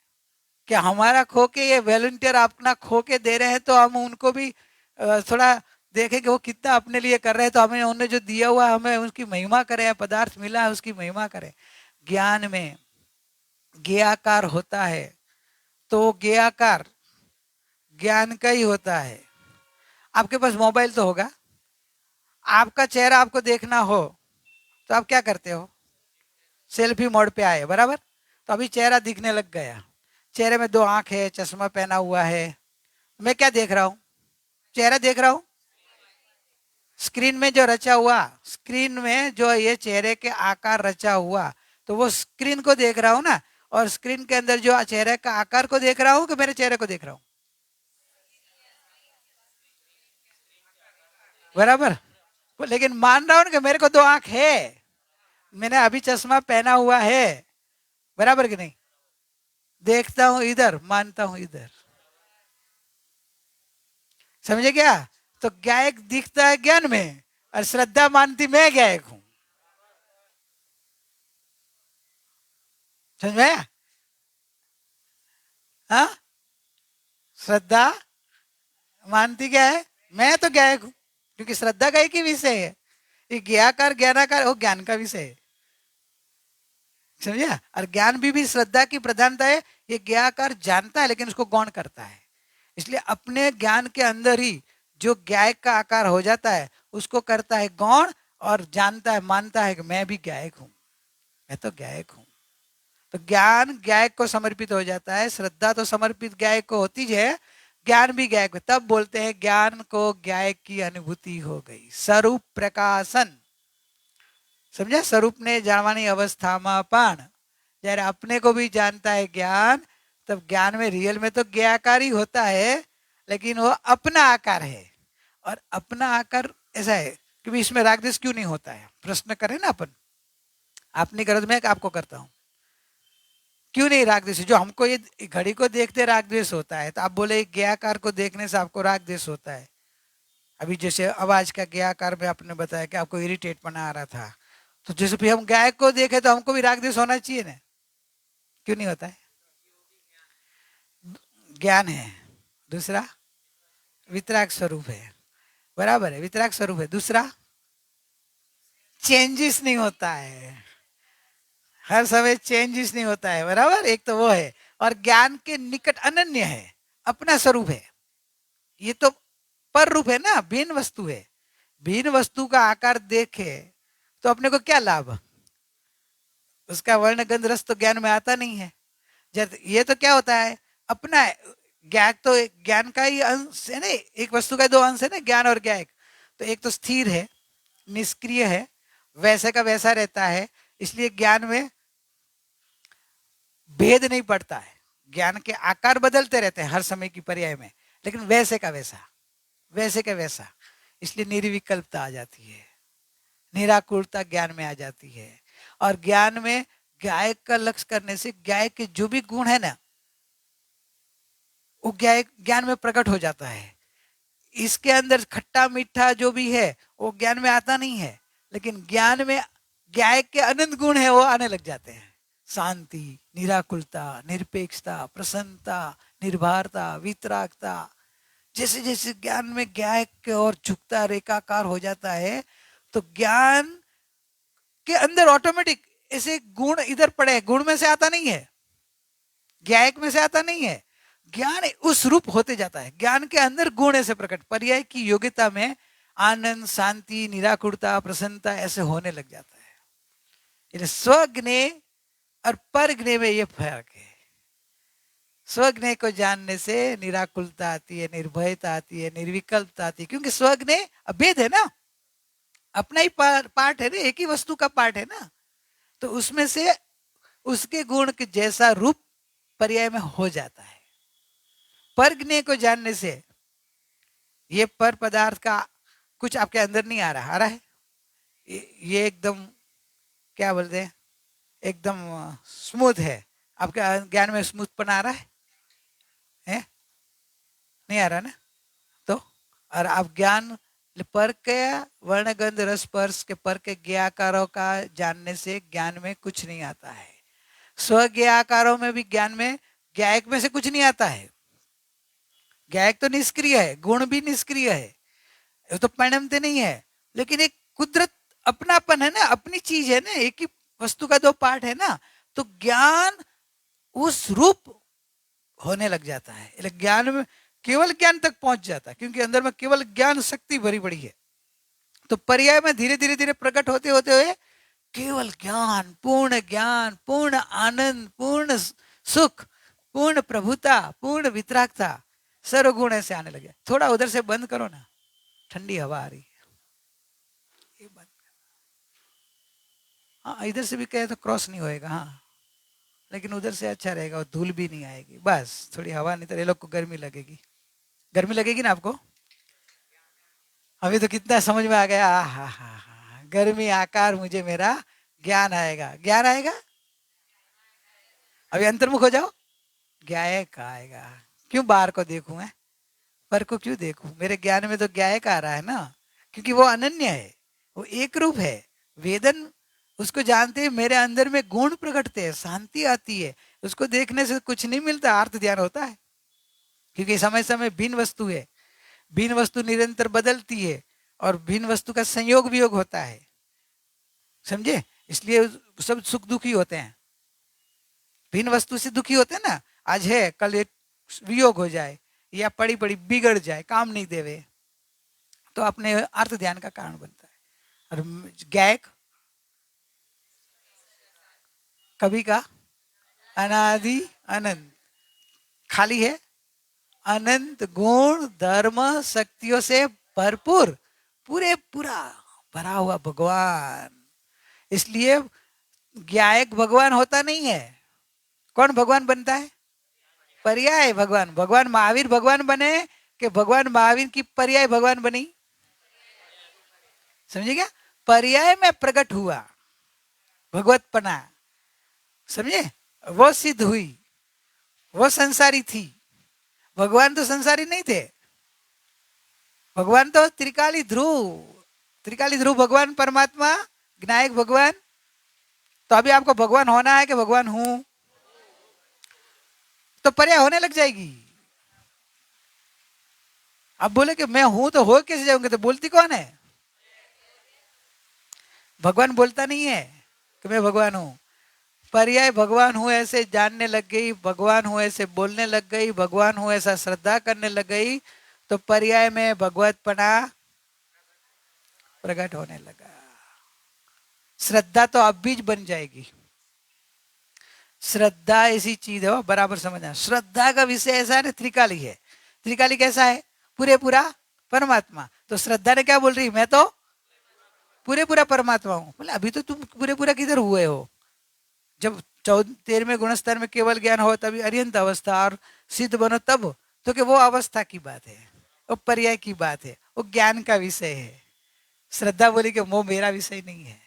कि हमारा खो के ये वॉलंटियर अपना खो के दे रहे हैं, तो हम उनको भी थोड़ा देखें कि वो कितना अपने लिए कर रहे हैं, तो हमें उन्होंने जो दिया हुआ है हमें उसकी महिमा करें, पदार्थ मिला है उसकी महिमा करें। ज्ञान में ज्ञाकार होता है, तो ज्ञाकार ज्ञान का ही होता है। आपके पास मोबाइल तो होगा, आपका चेहरा आपको देखना हो तो आप क्या करते हो? सेल्फी मोड पे आए, बराबर। तो अभी चेहरा दिखने लग गया, चेहरे में 2 आंख है, चश्मा पहना हुआ है, मैं क्या देख रहा हूं? चेहरा देख रहा हूं। स्क्रीन में जो रचा हुआ, स्क्रीन में जो ये चेहरे के आकार रचा हुआ, तो वो स्क्रीन को देख रहा हूं ना, और स्क्रीन के अंदर जो चेहरे का आकार को देख रहा हूं कि मेरे चेहरे को देख रहा हूं? बराबर। लेकिन मान रहा हूं ना कि मेरे को 2 आंख है, मैंने अभी चश्मा पहना हुआ है, बराबर कि नहीं? देखता हूं इधर, मानता हूं इधर। समझे क्या? तो ज्ञायक दिखता है ज्ञान में, और श्रद्धा मानती मैं ज्ञायक हूं। समझ में? हाँ, श्रद्धा मानती क्या है? मैं तो ज्ञायक हूं, क्योंकि श्रद्धा का एक ही विषय है, ये ज्ञाकार ज्ञानाकार वो ज्ञान का विषय है। समझा? और ज्ञान भी श्रद्धा की प्रधानता है। ये ज्ञाकार जानता है, लेकिन उसको गौण करता है। इसलिए अपने ज्ञान के अंदर ही जो ज्ञायक का आकार हो जाता है, उसको करता है गौण, और जानता है, मानता है कि मैं भी ज्ञायक हूं, मैं तो ज्ञायक हूं। तो ज्ञान ज्ञायक को समर्पित हो जाता है, श्रद्धा तो समर्पित ज्ञायक को होती है, ज्ञान भी ज्ञायक। तब बोलते हैं ज्ञान को ज्ञायक की अनुभूति हो गई, स्वरूप प्रकाशन। समझा? स्वरूप ने जाणवानी अवस्था में पण जયારે अपने को भी जानता है ज्ञान, तब ज्ञान में रियल में तो ज्ञाकारी होता है, लेकिन वो अपना आकार है। और अपना आकार ऐसा है कि इसमें राग द्वेष क्यों नहीं होता है? प्रश्न करें ना अपन, आप नहीं करो तो मैं आपको करता हूं, क्यों नहीं राग द्वेष? जो हमको ये घड़ी को देखते राग द्वेष होता है, तो आप बोले ज्ञाकार को देखने से आपको राग द्वेष होता है। अभी जैसे आवाज का ज्ञाकार में आपने बताया कि आपको इरिटेट पना आ रहा था, तो जैसे भी हम गायक को देखे तो हमको भी राग द्वेष होना चाहिए ना, क्यों नहीं होता है? ज्ञान है, दूसरा वितराग स्वरूप है, बराबर है, वितराग स्वरूप है। दूसरा चेंजेस नहीं होता है, हर समय चेंजेस नहीं होता है, बराबर। एक तो वो है, और ज्ञान के निकट अनन्य है, अपना स्वरूप है। ये तो पर रूप है ना, भिन्न वस्तु है। भिन्न वस्तु का आकार देखे तो अपने को क्या लाभ? उसका वर्ण गंध रस तो ज्ञान में आता नहीं है। जब ये तो क्या होता है, अपना है। ज्ञान तो ज्ञान का ही अंश है ना, एक वस्तु का दो अंश है ना, ज्ञान और ज्ञायक। तो एक तो स्थिर है, निष्क्रिय है, वैसे का वैसा रहता है, इसलिए ज्ञान में भेद नहीं पड़ता है। ज्ञान के आकार बदलते रहते हैं हर समय की पर्याय में, लेकिन वैसे का वैसा, वैसे का वैसा। इसलिए निर्विकल्पता आ जाती है, निराकुरता ज्ञान में आ जाती है। और ज्ञान में ज्ञायक का लक्ष्य करने से ज्ञायक के जो भी गुण है ना, वो ज्ञान में प्रकट हो जाता है। इसके अंदर खट्टा मीठा जो भी है वो ज्ञान में आता नहीं है, लेकिन ज्ञान में ज्ञायक के अनंत गुण है वो आने लग जाते हैं। शांति, निराकुलता, निरपेक्षता, प्रसन्नता, निर्भरता, वितरागता। जैसे जैसे ज्ञान में ज्ञायक के और झुकता रेखाकार हो जाता है, तो ज्ञान के अंदर ऑटोमेटिक ऐसे गुण इधर पड़े, गुण में से आता नहीं है, ज्ञायक में से आता नहीं है, ज्ञान उस रूप होते जाता है। ज्ञान के अंदर गुण ऐसे प्रकट, पर्याय की योग्यता में आनंद, शांति, निराकुरता, प्रसन्नता ऐसे होने लग जाता है। स्वज्ञ और परज्ञ में ये फर्क है। स्वज्ञ को जानने से निराकुलता आती है, निर्भयता आती है, निर्विकल्पता आती है, क्योंकि स्वज्ञ अभेद है ना, अपना ही पार्ट है ना, एक ही वस्तु का पार्ट है ना। तो उसमें से उसके गुण के जैसा रूप पर्याय में हो जाता है। परज्ञ को जानने से ये पर पदार्थ का कुछ आपके अंदर नहीं आ रहा है, ये एकदम क्या बोलते हैं, एकदम स्मूथ है। आपके ज्ञान में स्मूथपन आ रहा है? नहीं आ रहा ना? तो और आप ज्ञान पर के वर्ण गंध रस स्पर्श के पर के ज्ञाकारों का जानने से ज्ञान में कुछ नहीं आता है। स्वज्ञाकारों में भी ज्ञान में ज्ञायक में से कुछ नहीं आता है। ज्ञायक तो निष्क्रिय है, गुण भी निष्क्रिय है, वो तो परिणमते नहीं है, लेकिन एक कुदरत अपनापन है ना, अपनी चीज है ना, एक ही वस्तु का दो पार्ट है ना। तो ज्ञान उस रूप होने लग जाता है, ज्ञान में केवल ज्ञान तक पहुंच जाता है, क्योंकि अंदर में केवल ज्ञान शक्ति भरी पड़ी है। तो पर्याय में धीरे धीरे धीरे प्रकट होते होते हुए केवल ज्ञान, पूर्ण आनंद, पूर्ण सुख, पूर्ण प्रभुता, पूर्ण वितरागता, सर्वगुण ऐसे आने लगे। थोड़ा उधर से बंद करो ना, ठंडी हवा आ रही है, ये बंद। हाँ, इधर से भी कहे तो क्रॉस नहीं होएगा, हाँ, लेकिन उधर से अच्छा रहेगा, और धूल भी नहीं आएगी। बस थोड़ी हवा, नहीं तो ये लोग को गर्मी लगेगी। गर्मी लगेगी ना आपको? अभी तो कितना समझ में आ गया। हा, गर्मी आकार मुझे मेरा ज्ञान आएगा, ज्ञान आएगा। अभी अंतर्मुख हो जाओ, ज्ञायक आएगा। क्यों बाहर को देखूं मैं, पर को क्यों देखूं? मेरे ज्ञान में तो ज्ञायक आ रहा है ना, क्योंकि वो अनन्य है, वो एक रूप है। वेदन उसको जानते हैं, मेरे अंदर में गुण प्रकटते हैं, शांति आती है। उसको देखने से कुछ नहीं मिलता, अर्थ ध्यान होता है, क्योंकि समय समय भिन्न वस्तु है, भिन्न वस्तु निरंतर बदलती है, और भिन्न वस्तु का संयोग वियोग होता है, समझे? इसलिए सब सुख दुखी होते हैं, भिन्न वस्तु से दुखी होते हैं ना। आज है, कल एक वियोग हो जाए, या पड़ी पड़ी बिगड़ जाए, काम नहीं देवे, तो अपने अर्थ ध्यान का कारण बनता है। और ज्ञायक कभी का अनादि अनंत, खाली है, अनंत गुण धर्म शक्तियों से भरपूर, पूरा भरा हुआ भगवान। इसलिए ज्ञायक भगवान होता नहीं है। कौन भगवान बनता है? पर्याय भगवान। भगवान महावीर भगवान बने कि भगवान महावीर की पर्याय भगवान बनी? समझे क्या? पर्याय में प्रकट हुआ भगवतपना, समझे? वो सिद्ध हुई, वो संसारी थी। भगवान तो संसारी नहीं थे, भगवान तो त्रिकाली ध्रुव भगवान परमात्मा, ज्ञायक भगवान। तो अभी आपको भगवान होना है कि भगवान हूं, तो पर्याय होने लग जाएगी। अब बोले कि मैं हूं तो हो कैसे जाऊंगे, तो बोलती कौन है? भगवान बोलता नहीं है कि मैं भगवान हूं। पर्याय भगवान हूँ ऐसे जानने लग गई, भगवान हूँ ऐसे बोलने लग गई, भगवान हूँ ऐसा श्रद्धा करने लग गई, तो पर्याय में भगवतपना प्रकट होने लगा। श्रद्धा तो अब बीज बन जाएगी। श्रद्धा ऐसी चीज है, बराबर समझना। श्रद्धा का विषय ऐसा है ना, त्रिकाली है। त्रिकाली कैसा है? पूरे पूरा परमात्मा। तो श्रद्धा ने क्या बोल रही, मैं तो पूरे पूरा परमात्मा हूं। बोले अभी तो तुम पूरे पूरा किधर हुए हो? जब 13वें गुणस्तर में केवल ज्ञान हो तभी अर्यंत अवस्था, और सिद्ध बनो तब। तो कि वो अवस्था की बात है, वो पर्याय की बात है, वो ज्ञान का विषय है। श्रद्धा बोली कि वो मेरा विषय नहीं है।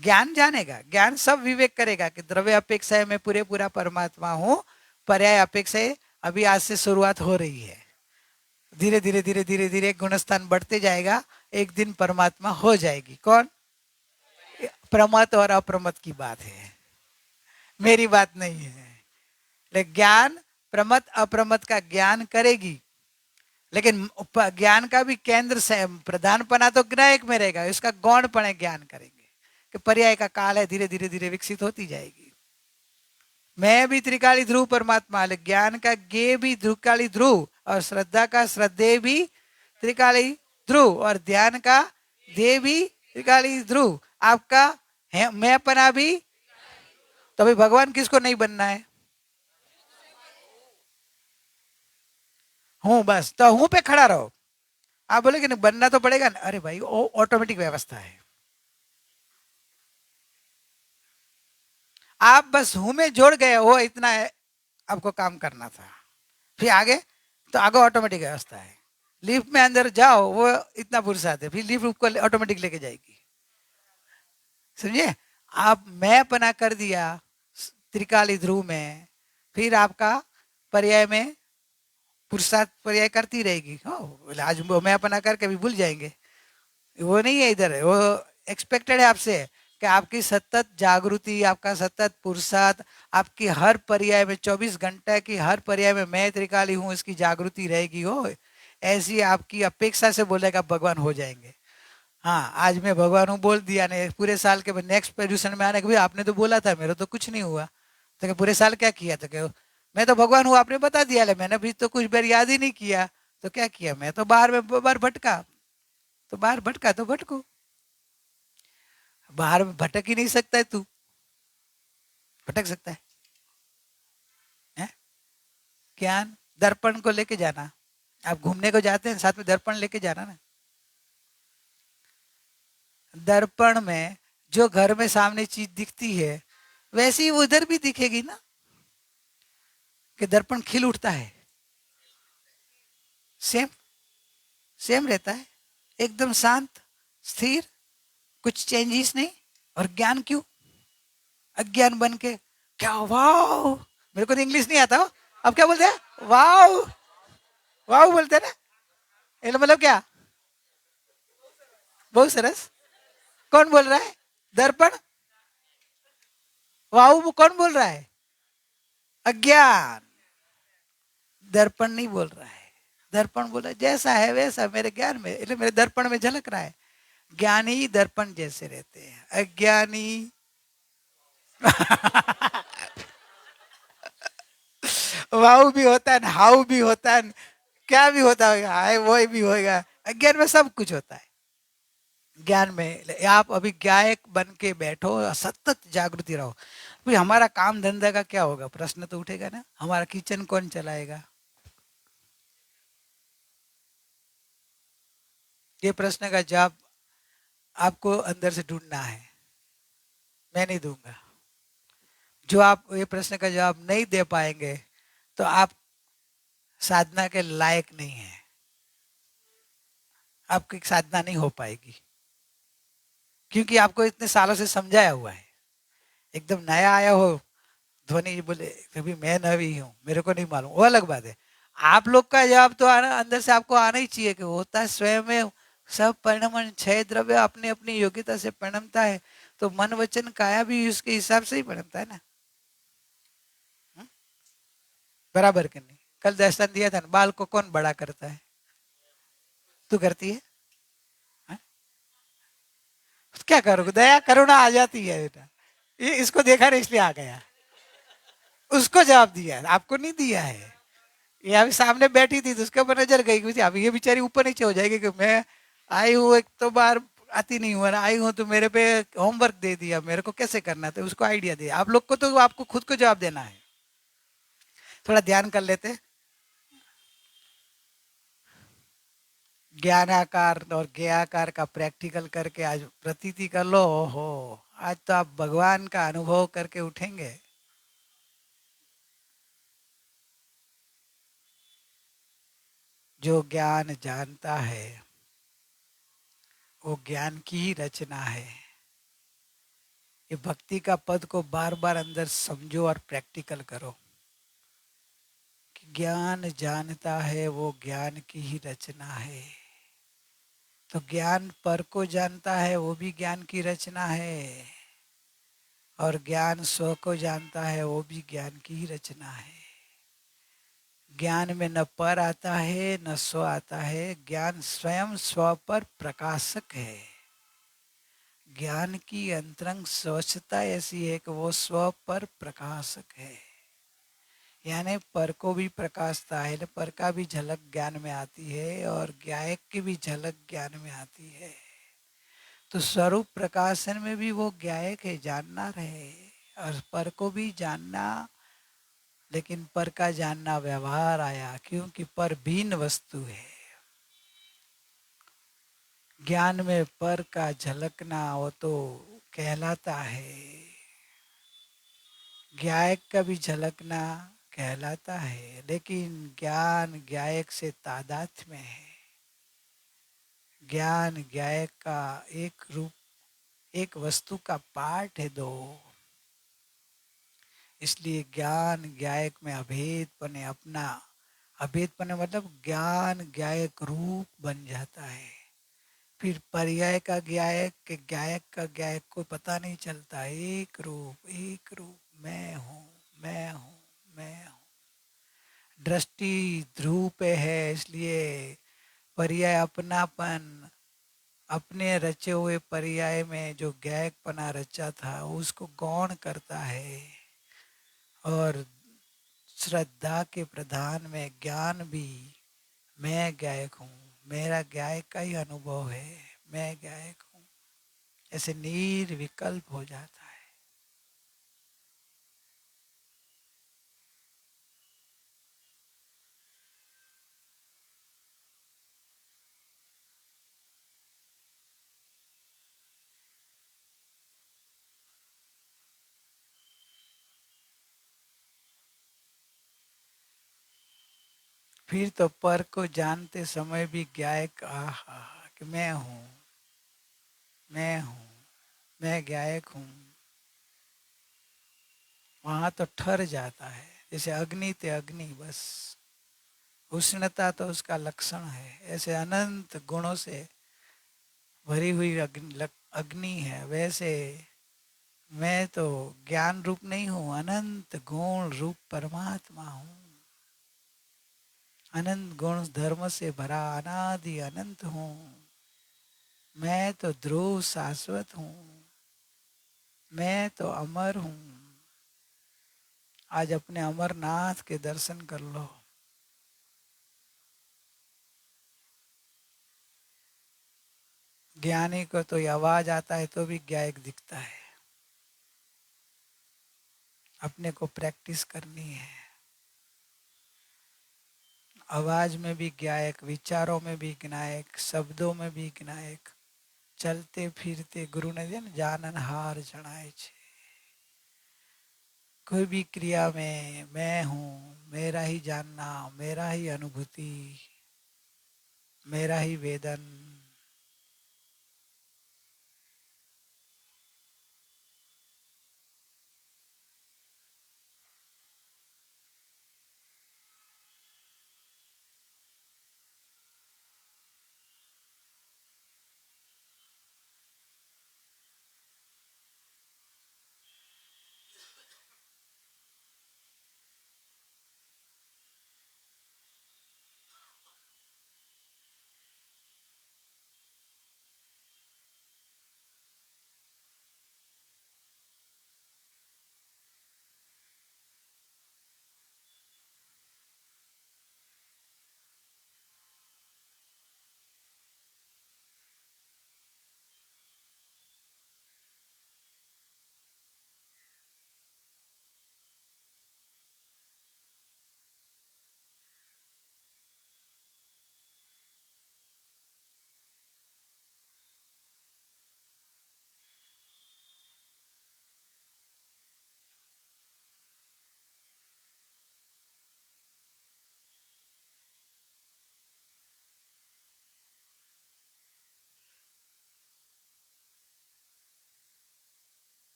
ज्ञान जानेगा, ज्ञान सब विवेक करेगा कि द्रव्य अपेक्षा में पूरे पूरा परमात्मा हूं, पर्याय अपेक्षा अभी आज से शुरुआत हो रही है। धीरे धीरे धीरे धीरे धीरे गुणस्थान बढ़ते जाएगा, एक दिन परमात्मा हो जाएगी। कौन? प्रमत और अप्रमत की बात है, मेरी बात नहीं है। लेकिन ज्ञान प्रमत अप्रमत का ज्ञान करेगी, लेकिन ज्ञान का भी केंद्र से प्रधानपना तो ग्राहक में रहेगा, इसका गौणपण ज्ञान करेंगे कि पर्याय का काल है, धीरे धीरे धीरे विकसित होती जाएगी। मैं भी त्रिकाली ध्रुव परमात्मा, ज्ञान का गे भी त्रिकाली ध्रुव, और श्रद्धा का श्रद्धे भी त्रिकाली ध्रुव, और ध्यान का दे भी त्रिकाली ध्रुव, आपका है मैं पना भी। तो भाई भगवान किसको नहीं बनना है? हूं, बस तो हूं पे खड़ा रहो। आप बोले कि नहीं बनना तो पड़ेगा ना, अरे भाई वो ऑटोमेटिक व्यवस्था है। आप बस हूं में जोड़ गए हो, इतना है आपको काम करना था। फिर आगे तो आगे ऑटोमेटिक व्यवस्था है। लिफ्ट में अंदर जाओ, वो इतना पुरुषार्थ है, फिर लिफ्ट आपको ऑटोमेटिक लेके जाएगी। समझे? आप मैं पना कर दिया त्रिकाली ध्रुव में, फिर आपका पर्याय में पुरुषार्थ पर्याय करती रहेगी। आज मैं अपना करके भी भूल जाएंगे, वो नहीं है इधर है। वो एक्सपेक्टेड है आपसे कि आपकी सतत जागृति, आपका सतत पुरुषार्थ, आपकी हर पर्याय में 24 घंटे की हर पर्याय में मैं त्रिकाली हूँ इसकी जागृति रहेगी। हो ऐसी आपकी अपेक्षा से बोलेगा भगवान हो जाएंगे। हाँ, आज मैं भगवान हूँ बोल दिया ने, पूरे साल के नेक्स्ट पोजिशन में आने के, भाई आपने तो बोला था, मेरा तो कुछ नहीं हुआ। तो पूरे साल क्या किया? तो क्या मैं तो भगवान हूँ आपने बता दिया, मैंने भी तो कुछ बार याद ही नहीं किया। तो क्या किया? मैं तो बाहर में बार भटका। तो बाहर भटका तो भटको, बाहर में भटक ही नहीं सकता है तू। भटक सकता है? ज्ञान दर्पण को लेके जाना। आप घूमने को जाते हैं, साथ में दर्पण लेके जाना ना। दर्पण में जो घर में सामने चीज दिखती है, वैसी ही उधर भी दिखेगी ना। कि दर्पण खिल उठता है, सेम सेम रहता है, एकदम शांत स्थिर, कुछ चेंजेस नहीं। और ज्ञान क्यों? अज्ञान बन के क्या वाओ, मेरे को तो इंग्लिश नहीं आता हो, अब क्या बोलते हैं? वाओ वाओ बोलते हैं ना। मतलब क्या? बहुत सरस। कौन बोल रहा है? दर्पण। वाओ कौन बोल रहा है? अज्ञान। दर्पण नहीं बोल रहा है। दर्पण बोला जैसा है वैसा मेरे ज्ञान में, इसलिए मेरे दर्पण में झलक रहा है। ज्ञानी दर्पण जैसे रहते हैं, अज्ञानी वाऊ भी होता है, हाउ भी होता है, क्या भी होता होगा, हाय वो भी होगा। अज्ञान में सब कुछ होता है। ज्ञान में आप अभी गायक बन के बैठो, सतत जागृति रहो। भाई हमारा काम धंधा का क्या होगा? प्रश्न तो उठेगा ना, हमारा किचन कौन चलाएगा? ये प्रश्न का जवाब आपको अंदर से ढूंढना है, मैं नहीं दूंगा। जो आप ये प्रश्न का जवाब नहीं दे पाएंगे तो आप साधना के लायक नहीं है, आपकी साधना नहीं हो पाएगी। क्योंकि आपको इतने सालों से समझाया हुआ है। एकदम नया आया हो, ध्वनि बोले कभी मैं नवी हूँ, मेरे को नहीं मालूम, वो अलग बात है। आप लोग का जवाब तो आना अंदर से आपको आना ही चाहिए कि होता है स्वयं में सब परिणमन, छह द्रव्य अपनी अपनी योग्यता से परिणमता है। तो मन वचन काया भी उसके हिसाब से ही परिणमता है ना। बराबर कि नहीं? कल दर्शन दिया था ना, बाल को कौन बड़ा करता है? तू करती है? क्या करोगे? दया करुणा आ जाती है बेटा, ये इसको देखा नहीं इसलिए आ गया, उसको जवाब दिया है, आपको नहीं दिया है। ये अभी सामने बैठी थी तो उसके ऊपर नजर गई मुझे, अभी ये बेचारी ऊपर नीचे हो जाएगी कि मैं आई हूँ एक तो बार आती नहीं हुआ ना, आई हूँ तो मेरे पे होमवर्क दे दिया, मेरे को कैसे करना है, तो उसको आइडिया दिया। आप लोग को तो आपको खुद को जवाब देना है। थोड़ा ध्यान कर लेते, ज्ञानाकार और ज्ञाकार का प्रैक्टिकल करके आज प्रतीति कर लो। हो आज तो आप भगवान का अनुभव करके उठेंगे। जो ज्ञान जानता है वो ज्ञान की ही रचना है। ये भक्ति का पद को बार बार अंदर समझो और प्रैक्टिकल करो कि ज्ञान जानता है वो ज्ञान की ही रचना है। तो ज्ञान पर को जानता है वो भी ज्ञान की रचना है, और ज्ञान स्व को जानता है वो भी ज्ञान की ही रचना है। ज्ञान में न पर आता है न स्व आता है, ज्ञान स्वयं स्व पर प्रकाशक है। ज्ञान की अंतरंग स्वच्छता ऐसी है कि वो स्व पर प्रकाशक है, यानी पर को भी प्रकाशता है, पर का भी झलक ज्ञान में आती है और ज्ञायक की भी झलक ज्ञान में आती है। तो स्वरूप प्रकाशन में भी वो ज्ञायक है, जानना रहे, और पर को भी जानना, लेकिन पर का जानना व्यवहार आया क्योंकि पर भिन्न वस्तु है। ज्ञान में पर का झलकना वो तो कहलाता है, ज्ञायक का भी झलकना कहलाता है, लेकिन ज्ञान ज्ञायक से तादात्म्य में है। ज्ञान ज्ञायक का एक रूप, एक वस्तु का पार्ट है दो, इसलिए ज्ञान ज्ञायक में अभेदपने अपना, अभेदपने मतलब ज्ञान ज्ञायक रूप बन जाता है। फिर पर्याय का ज्ञायक के ज्ञायक का ज्ञायक को पता नहीं चलता, एक रूप मैं हूँ मैं हूँ मैं हूँ। दृष्टि ध्रुव पे है, इसलिए पर्याय अपनापन, अपने रचे हुए पर्याय में जो ज्ञायकपना रचा था उसको गौण करता है, और श्रद्धा के प्रधान में ज्ञान भी मैं गायक हूँ, मेरा गायक का ही अनुभव है, मैं गायक हूँ, ऐसे निर्विकल्प हो जाता है। फिर तो पर को जानते समय भी गायक आहा कि मैं हूँ मैं हूँ मैं गायक हूँ, वहां तो ठहर जाता है। जैसे अग्नि ते अग्नि, बस उष्णता तो उसका लक्षण है, ऐसे अनंत गुणों से भरी हुई अग्नि है, वैसे मैं तो ज्ञान रूप नहीं हूँ, अनंत गुण रूप परमात्मा हूँ। अनंत गुण धर्म से भरा अनादि अनंत हूँ। मैं तो ध्रुव शाश्वत हूँ, मैं तो अमर हूँ। आज अपने अमरनाथ के दर्शन कर लो। ज्ञानी को तो ये आवाज आता है तो भी ज्ञायक दिखता है। अपने को प्रैक्टिस करनी है, आवाज में भी ज्ञायक, विचारों में भी ज्ञायक, शब्दों में भी ज्ञायक, चलते फिरते गुरु ने दिया ना जाननहार जनाए छे। कोई भी क्रिया में मैं हूँ, मेरा ही जानना, मेरा ही अनुभूति, मेरा ही वेदन।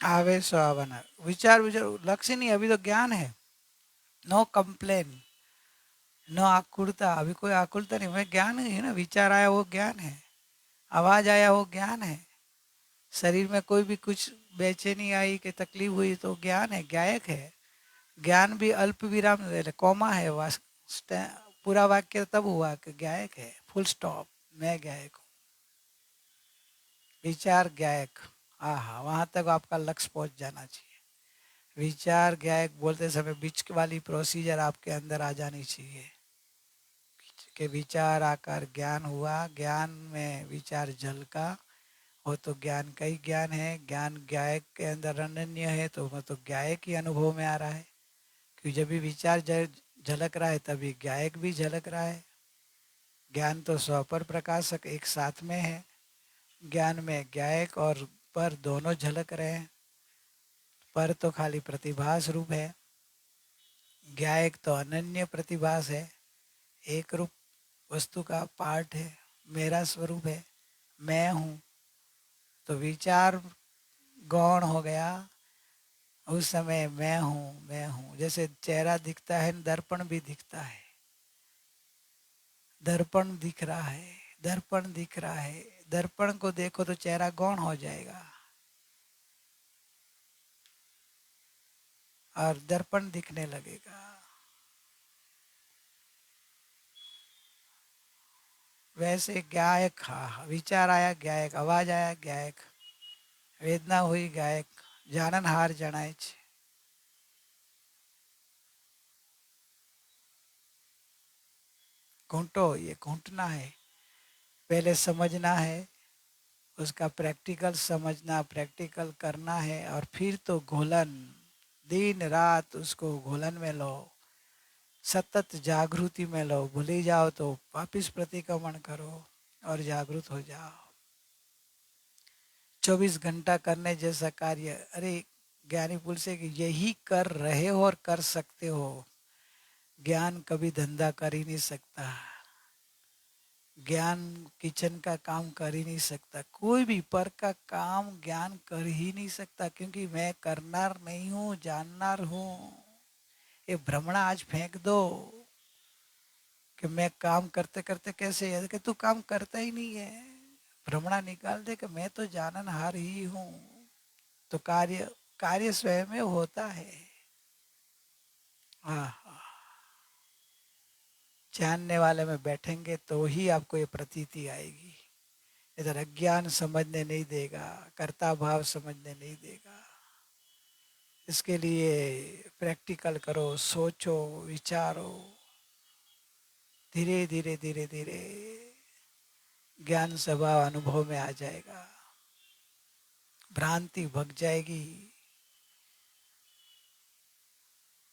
आवे सो आवना, विचार विचार लक्ष्य नहीं, अभी तो ज्ञान है। नो कंप्लेन, नो आकुलता, अभी कोई आकुलता नहीं, मैं ज्ञान ही है ना। विचार आया वो ज्ञान है, आवाज आया वो ज्ञान है, शरीर में कोई भी कुछ बेचैनी आई कि तकलीफ हुई तो ज्ञान है, गायक है। ज्ञान भी अल्प विराम कौमा है, पूरा वाक्य तब हुआ कि गायक है, फुल स्टॉप, मैं गायक हूँ। विचार गायक, हाँ, वहां तक आपका लक्ष्य पहुंच जाना चाहिए। विचार गायक बोलते समय बीच वाली प्रोसीजर आपके अंदर आ जानी चाहिए कि विचार आकर ज्ञान हुआ, ज्ञान में विचार झलका, वो तो ज्ञान का ही ज्ञान है। ज्ञान गायक के अंदर अनन्य है, तो वो तो गायक ही अनुभव में आ रहा है। क्योंकि जब भी विचार झलक रहा है तभी गायक भी झलक रहा है। ज्ञान तो स्वपर प्रकाशक एक साथ में है, ज्ञान में गायक और पर दोनों झलक रहे हैं। पर तो खाली प्रतिभास रूप है, गायक तो अनन्य प्रतिभास है, एक रूप वस्तु का पार्ट है, मेरा स्वरूप है, मैं हूँ। तो विचार गौण हो गया उस समय, मैं हूँ मैं हूँ। जैसे चेहरा दिखता है, दर्पण भी दिखता है, दर्पण दिख रहा है, दर्पण दिख रहा है। दर्पण को देखो तो चेहरा गौण हो जाएगा और दर्पण दिखने लगेगा। वैसे गायक, हाँ, विचार आया गायक, आवाज आया गायक, वेदना हुई गायक, जाननहार जनाए छे। घूंटो, ये घूंटना है, पहले समझना है, उसका प्रैक्टिकल समझना, प्रैक्टिकल करना है, और फिर तो घोलन, दिन रात उसको घोलन में लो, सतत जागृति में लो। भूली जाओ तो वापिस प्रतिक्रमण करो और जागृत हो जाओ। 24 घंटा करने जैसा कार्य, अरे ज्ञानी पुरुष से कि यही कर रहे हो और कर सकते हो। ज्ञान कभी धंधा कर ही नहीं सकता, ज्ञान किचन का काम कर ही नहीं सकता, कोई भी पर का काम ज्ञान कर ही नहीं सकता, क्योंकि मैं करनार नहीं हूँ, जाननार हूँ। ये भ्रमणा आज फेंक दो कि मैं काम करते करते कैसे है कि तू काम करता ही नहीं है। भ्रमणा निकाल दे कि मैं तो जाननहार ही हूँ। तो कार्य कार्य स्वयं में होता है। हाँ, जानने वाले में बैठेंगे तो ही आपको ये प्रतीति आएगी। इधर अज्ञान समझने नहीं देगा, कर्ता भाव समझने नहीं देगा। इसके लिए प्रैक्टिकल करो, सोचो, विचारो, धीरे धीरे धीरे धीरे ज्ञान स्वभाव अनुभव में आ जाएगा, भ्रांति भग जाएगी,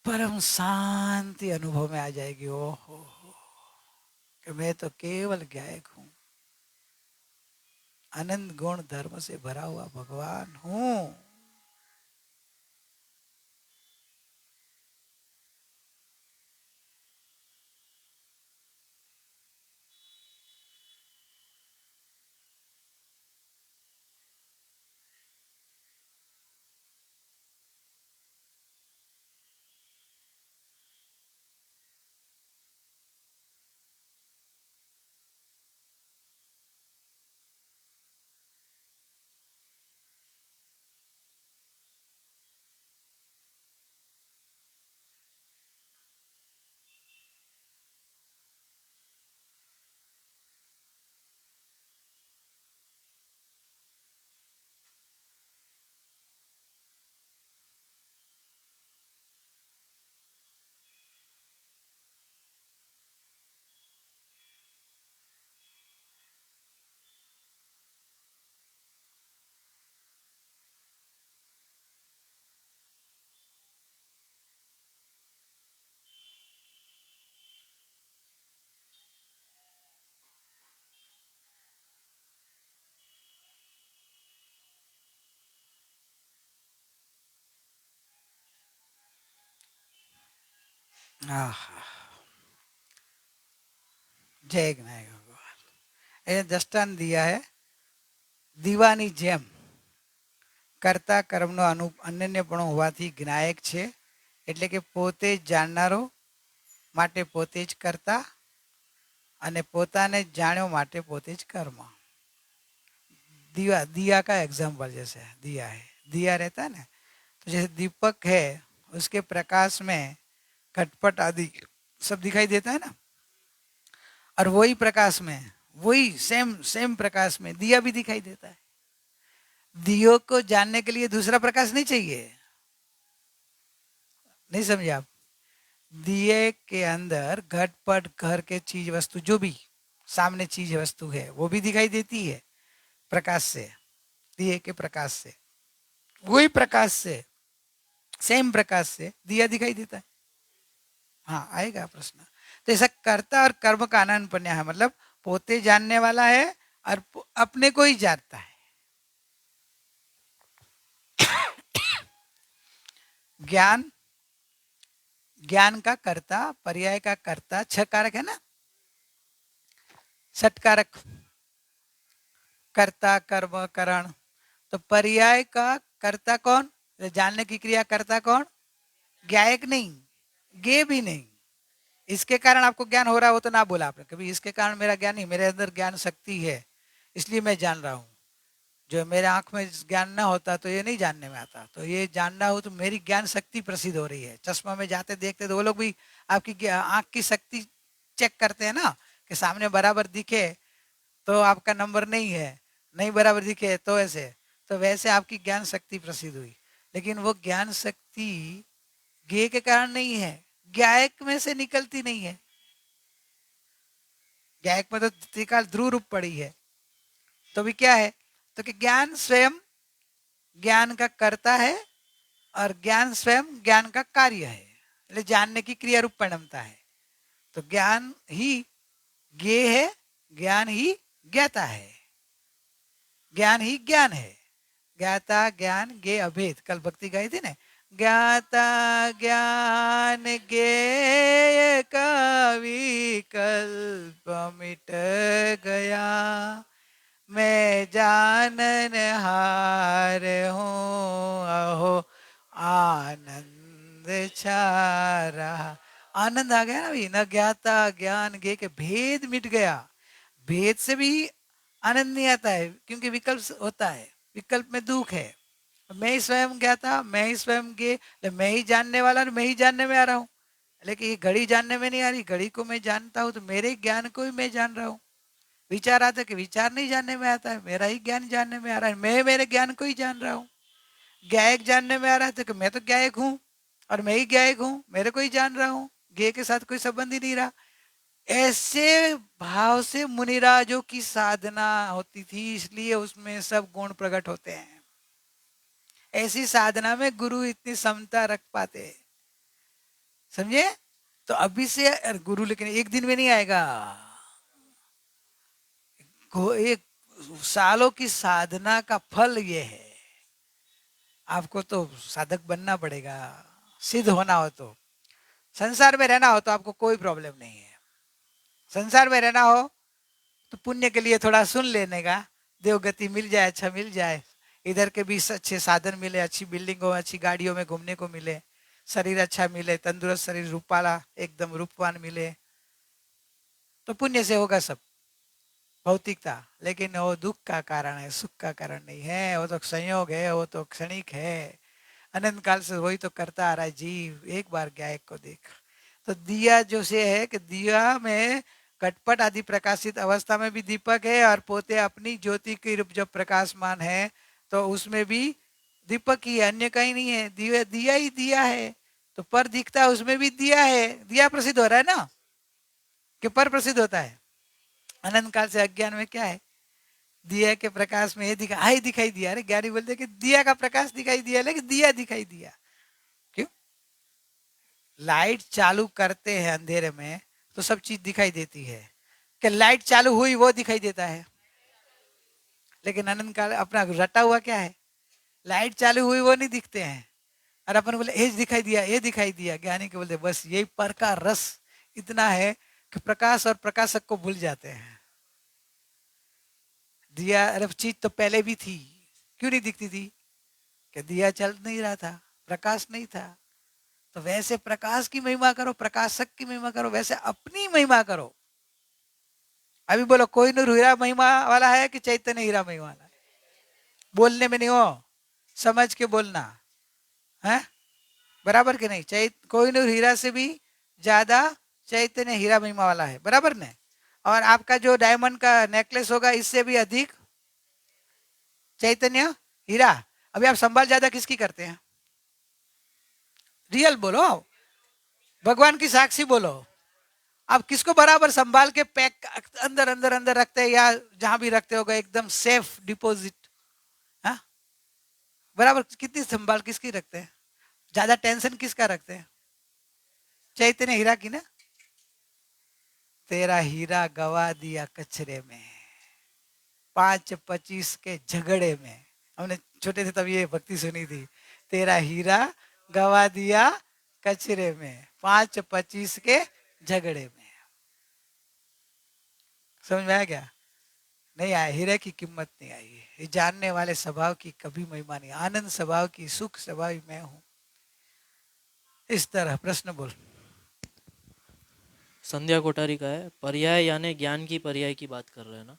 परम शांति अनुभव में आ जाएगी। ओहो, कि मैं तो केवल गायक हूँ, अनंत गुण धर्म से भरा हुआ भगवान हूँ। जय विनायक भगवान। ये दृष्टांत दिया है, दीवा ની જેમ કર્તા કર્મનો અનન્યપણો હોવાથી જ્ઞાયક છે, એટલે કે પોતે જ જાણનારો માટે પોતે જ કરતા અને પોતાને જ જાણ્યો માટે પોતે જ કર્મ. दिया दिया का एग्जाम्पल जैसे दिया है, दिया रहता है ना, तो जैसे दीपक है उसके प्रकाश में घटपट आदि सब दिखाई देता है ना, और वही प्रकाश में वही सेम सेम प्रकाश में दिया भी दिखाई देता है. दियो को जानने के लिए दूसरा प्रकाश नहीं चाहिए. नहीं समझे आप? दिए के अंदर घटपट घर के चीज वस्तु जो भी सामने चीज वस्तु है वो भी दिखाई देती है प्रकाश से, दिए के प्रकाश से. वही प्रकाश से सेम प्रकाश से दिया दिखाई देता है. हाँ आएगा प्रश्न. तो ऐसा कर्ता और कर्म का अनन्यपन्या है, मतलब पोते जानने वाला है और अपने को ही जानता है. ज्ञान, ज्ञान का कर्ता, पर्याय का कर्ता, छह कारक है ना, षटकारक, कर्ता कर्म करण. तो पर्याय का कर्ता कौन? जानने की क्रिया कर्ता कौन? ज्ञायक नहीं, गे भी नहीं. इसके कारण आपको ज्ञान हो रहा हो तो ना बोला आपने कभी, इसके कारण मेरा ज्ञान नहीं, मेरे अंदर ज्ञान शक्ति है इसलिए मैं जान रहा हूँ. जो मेरे आंख में ज्ञान ना होता तो ये नहीं जानने में आता. तो ये जानना हो तो मेरी ज्ञान शक्ति प्रसिद्ध हो रही है. चश्मा में जाते देखते तो वो लोग भी आपकी आंख की शक्ति चेक करते हैं ना, कि सामने बराबर दिखे तो आपका नंबर नहीं है, नहीं बराबर दिखे तो ऐसे. तो वैसे आपकी ज्ञान शक्ति प्रसिद्ध हुई. लेकिन वो ज्ञान शक्ति ज्ञेय के कारण नहीं है, ज्ञायक में से निकलती नहीं है. ज्ञायक में तो त्रिकाल ध्रुव रूप पड़ी है. तो भी क्या है? तो कि ज्ञान स्वयं ज्ञान का कर्ता है और ज्ञान स्वयं ज्ञान का कार्य है, એટલે जानने की क्रिया रूप परिणमता है. तो ज्ञान ही ज्ञेय है, ज्ञान ही ज्ञाता है, ज्ञान ही ज्ञान है. ज्ञाता ज्ञान ज्ञेय अभेद, कल भक्ति गाई थी ना, ज्ञाता ज्ञान ज्ञेय का विकल्प मिट गया, मैं जानन हार हूँ अहो आनंद छा रहा. आनंद आ गया ना भाई, न ज्ञाता ज्ञान ज्ञेय के भेद मिट गया. भेद से भी आनंद नहीं आता है क्योंकि विकल्प होता है, विकल्प में दुख है. मैं ही स्वयं ज्ञाता, मैं ही स्वयं ज्ञेय, मैं ही जानने वाला और मैं ही जानने में आ रहा हूँ. लेकिन ये घड़ी जानने में नहीं आ रही, घड़ी को मैं जानता हूँ तो मेरे ज्ञान को ही मैं जान रहा हूँ. विचार आता है कि विचार नहीं जानने में आता है, मेरा ही ज्ञान जानने में आ रहा है, मैं मेरे ज्ञान को ही जान रहा हूँ. ज्ञायक जानने में आ रहा है तो कि मैं तो ज्ञायक हूँ और मैं ही ज्ञायक हूँ, मेरे को ही जान रहा हूँ, ज्ञेय के साथ कोई संबंध ही नहीं रहा. ऐसे भाव से मुनिराजों की साधना होती थी, इसलिए उसमें सब गुण प्रकट होते हैं. ऐसी साधना में गुरु इतनी समता रख पाते, समझे? तो अभी से गुरु लेकिन एक दिन में नहीं आएगा, एक सालों की साधना का फल ये है. आपको तो साधक बनना पड़ेगा, सिद्ध होना हो तो. संसार में रहना हो तो आपको कोई प्रॉब्लम नहीं है. संसार में रहना हो तो पुण्य के लिए थोड़ा सुन लेने का, देवगति मिल जाए, अच्छा मिल जाए, इधर के भी अच्छे साधन मिले, अच्छी बिल्डिंगों अच्छी गाड़ियों में घूमने को मिले, शरीर अच्छा मिले, तंदुरुस्त शरीर, रूपाला एकदम रूपवान मिले, तो पुण्य से होगा सब भौतिकता. लेकिन वो दुख का कारण है, सुख का कारण नहीं है. वो तो संयोग है, वो तो क्षणिक है. अनंत काल से वही तो करता आ रहा है जीव. एक बार ज्ञायक को देख. तो दिया जो से है कि दिया में कटपट आदि प्रकाशित अवस्था में भी दीपक है और पोते अपनी ज्योति की रूप जब प्रकाशमान है तो उसमें भी दीपक ही है, अन्य कहीं नहीं है. दिया दिया ही दिया है. तो पर दिखता है उसमें भी दिया है. दिया प्रसिद्ध हो रहा है ना, कि पर प्रसिद्ध होता है. अनंत काल से अज्ञान में क्या है, दिया के प्रकाश में ये दिखाई दिया. अरे ज्ञानी बोलते कि दिया का प्रकाश दिखाई दिया, लेकिन दिया दिखाई दिया. क्यों? लाइट चालू करते हैं अंधेरे में तो सब चीज दिखाई देती है, कि लाइट चालू हुई वो दिखाई देता है. लेकिन अनंत काल अपना रटा हुआ क्या है, लाइट चालू हुई वो नहीं दिखते हैं. और अपन बोले ये दिखाई दिया, ये दिखाई दिया. ज्ञानी के बोलते बस यही पर का रस इतना है कि प्रकाश और प्रकाशक को भूल जाते हैं. दिया अरे चीज तो पहले भी थी, क्यों नहीं दिखती थी? कि दिया चल नहीं रहा था, प्रकाश नहीं था। तो वैसे प्रकाश की महिमा करो, प्रकाशक की महिमा करो, वैसे अपनी महिमा करो। अभी बोलो कोहिनूर हीरा महिमा वाला है कि चैतन्य हीरा महिमा वाला है? बोलने में नहीं हो, समझ के बोलना है, बराबर के नहीं? कोहिनूर हीरा से भी ज्यादा चैतन्य हीरा महिमा वाला है, बराबर ने? और आपका जो डायमंड का नेकलेस होगा इससे भी अधिक चैतन्य हीरा। अभी आप संभाल ज्यादा किसकी करते हैं? रियल बोलो, भगवान की साक्षी बोलो। आप किसको बराबर संभाल के पैक अंदर अंदर अंदर रखते हैं, या जहां भी रखते होगा एकदम सेफ डिपॉजिट? हाँ, बराबर कितनी संभाल किसकी रखते हैं? ज्यादा टेंशन किसका रखते हैं? चैतन्य हीरा की ना। तेरा हीरा गवा दिया कचरे में, 5-25 के झगड़े में। हमने छोटे थे तब ये भक्ति सुनी थी, तेरा हीरा गवा दिया कचरे में, 5-25 के झगड़े में। समझ में आया क्या? नहीं आया, हीरे की कीमत नहीं आई है। ये जानने वाले स्वभाव की कभी महिमा नहीं, आनंद स्वभाव की, सुख स्वभाव मैं हूं। इस तरह प्रश्न बोल। संध्या कोठारी का है, पर्याय यानी ज्ञान की पर्याय की बात कर रहे हैं ना?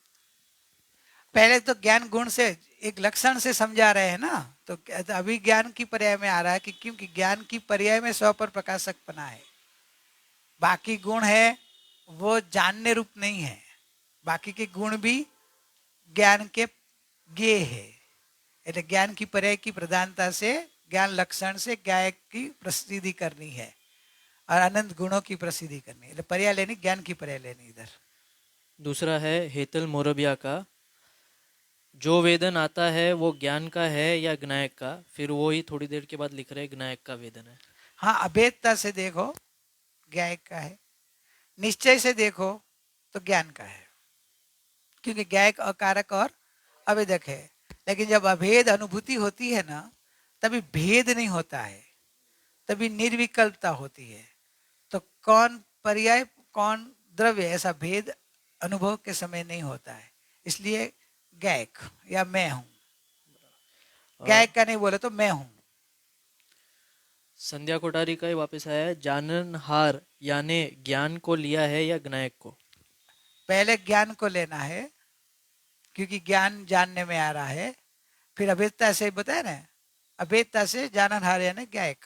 पहले तो ज्ञान गुण से एक लक्षण से समझा रहे हैं ना, तो अभी ज्ञान की पर्याय में आ रहा है कि क्योंकि ज्ञान की पर्याय में स्व पर प्रकाशक बना है। बाकी गुण है वो जानने रूप नहीं है, बाकी के गुण भी ज्ञान के ज्ञेय है। એટલે ज्ञान की पर्याय की प्रधानता से ज्ञान लक्षण से ज्ञान की प्रसिद्धि करनी है और अनंत गुणों की प्रसिद्धि करनी है। पर्याय लेनी, ज्ञान की पर्याय लेनी। इधर दूसरा है हेतल मोरबिया का, जो वेदन आता है वो ज्ञान का है या ज्ञायक का? फिर वो ही थोड़ी देर के बाद लिख रहे हैं ज्ञायक का वेदन है। हाँ, अभेदता से देखो ज्ञायक का है, निश्चय से देखो तो ज्ञान का है, क्योंकि ज्ञायक अकारक और अवेदक है। लेकिन जब अभेद अनुभूति होती है ना, तभी भेद नहीं होता है, तभी निर्विकल्पता होती है। तो कौन पर्याय कौन द्रव्य, ऐसा भेद अनुभव के समय नहीं होता है। इसलिए गायक या मैं हूं, गायक का नहीं बोले तो मैं हूं। संध्या कोठारी का ही वापस आया है, जाननहार यानी ज्ञान को लिया है या ज्ञायक को? पहले ज्ञान को लेना है, क्योंकि ज्ञान जानने में आ रहा है। फिर अभेदता से बताया ना, अभेदता से जाननहार यानी गायक,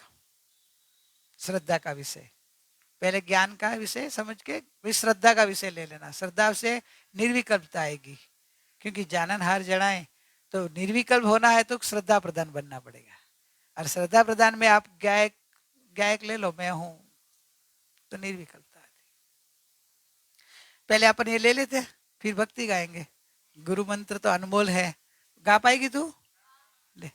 श्रद्धा का विषय। पहले ज्ञान का विषय समझ के फिर श्रद्धा का विषय ले लेना। श्रद्धा से निर्विकल्पता आएगी, क्योंकि जाननहार जड़ाए तो निर्विकल्प होना है तो श्रद्धा प्रधान बनना पड़ेगा। और श्रद्धा प्रधान में आप गायक गायक ले लो, मैं हूं, तो निर्विकल्पता आती। पहले अपन ये ले लेते, फिर भक्ति गाएंगे। गुरु मंत्र तो अनमोल है, गा पाएगी तू? ले।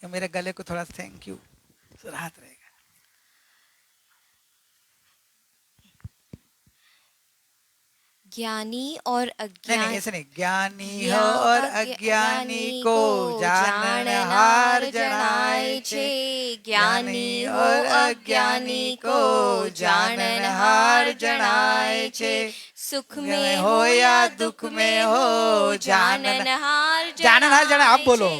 कि मेरे गले को थोड़ा थैंक यू, राहत रहेगा। ज्ञानी और नहीं अज्ञानी, ऐसे नहीं, ज्ञानी हो और अज्ञानी को जाननहार जनाए छे। ज्ञानी और अज्ञानी को जाननहार जनाए छे। सुख में हो या दुख में हो जाननहार जाननहार जनाए। आप बोलो।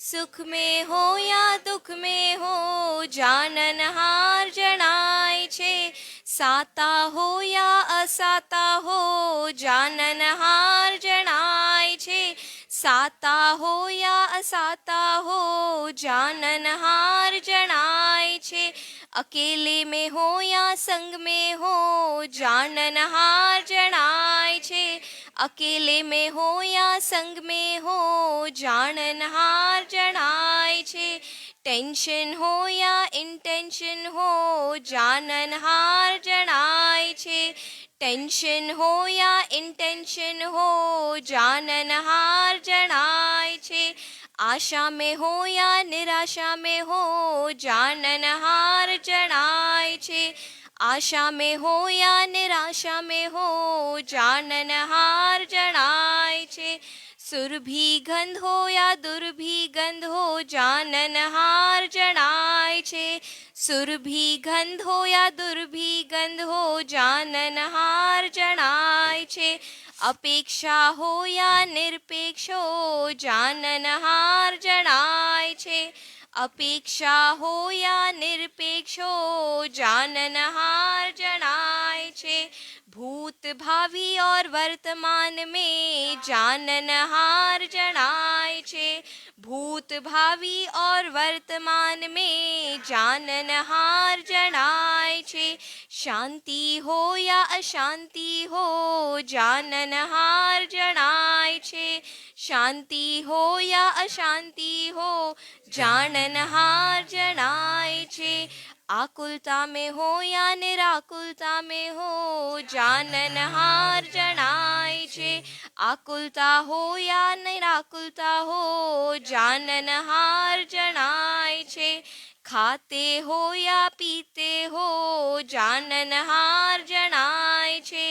सुख में हो या दुख में हो जाननहार जनाए छे। साता हो या असाता हो जाननहार जनाए छे। साता हो या असाता हो जाननहार जनाए छे। अकेले में हो या संग में हो जाननहार जनाए छे। अकेले में हो या संग में हो जाननहार जनाए छे। टेंशन हो या इंटेंशन हो जाननहार जनाए छे। टेंशन हो या इंटेंशन हो जाननहार जनाए छे। आशा में हो या निराशा में हो जाननहार जनाए छे। आशा में हो या निराशा में हो जाननहार जनाए छे। सुरभि गंध हो या दुर्भि गंध हो जाननहार जनाए छे। सुरभि गंध हो या दुर्भि गंध हो जाननहार जनाए छे। અપેક્ષા હોયા નિરપેક્ષો જાનનહાર જણાય છે. અપેક્ષા હોયા નિરપેક્ષો जाननहार जनाय छे. भूत भावी और वर्तमान में जाननहार जनाय छे. भूत भावी और वर्तमान में जाननहार जनाय छे. शांति हो या अशांति हो जाननहार जनाय छे. शांति हो या अशांति हो जाननहार जनाय छे. आकुलता में हो या निराकुलता में हो जाननहार जनाय छे. आकुलता हो या निराकुलता हो जाननहार जनाय छे. खाते हो या पीते हो जाननहार जनाय छे.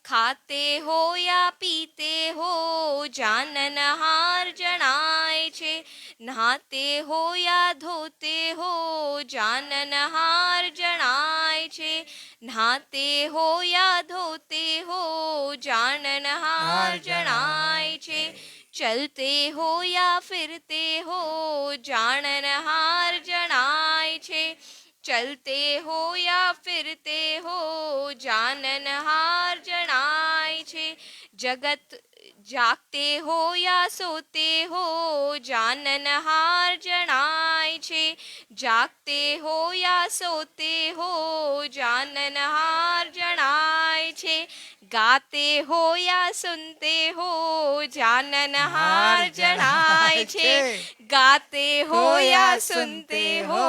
खाते हो या पीते हो जाननहार जनाय छे. नहाते हो या धोते हो जाननहार जनाय छे. नहाते हो या धोते हो जाननहार जनाय छे. चलते हो या फिरते हो जाननहार जनाय छे. चलते हो या फिरते हो जाननहार जनाय छे. जगत जागते हो या सोते हो जाननहार जनाय छे. जागते हो या सोते हो जाननहार जनाय छे. गाते हो या सुनते हो जाननहार जनाय छे. गाते हो या सुनते हो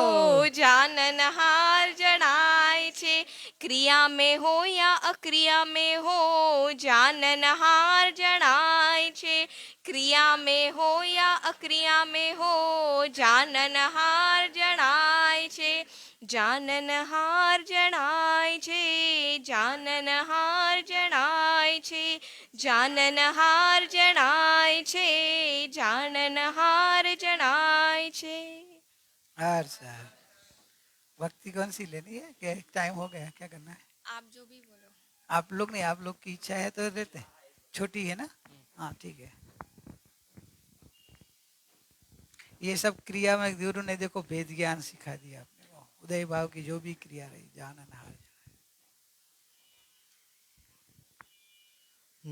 जाननहार जनाय छे. क्रिया में हो या अक्रिया में हो जाननहार जनाय छे. क्रिया में हो या अक्रिया में हो जाननहार जनाय छे. जाननहार जनाय छे. जाननहार जनाय छे. जाननहार जनाय छे. जाननहार जनाय छे. सर भक्ति कौन सी लेनी है? क्या टाइम हो गया, क्या करना है? आप जो भी बोलो. आप लोग नहीं, आप लोग की इच्छा है तो देते हैं. छोटी है ना? हाँ ठीक है. ये सब क्रिया में गुरु ने देखो भेद ज्ञान सिखा दिया अपने को. उदय भाव की जो भी क्रिया रही जाननहार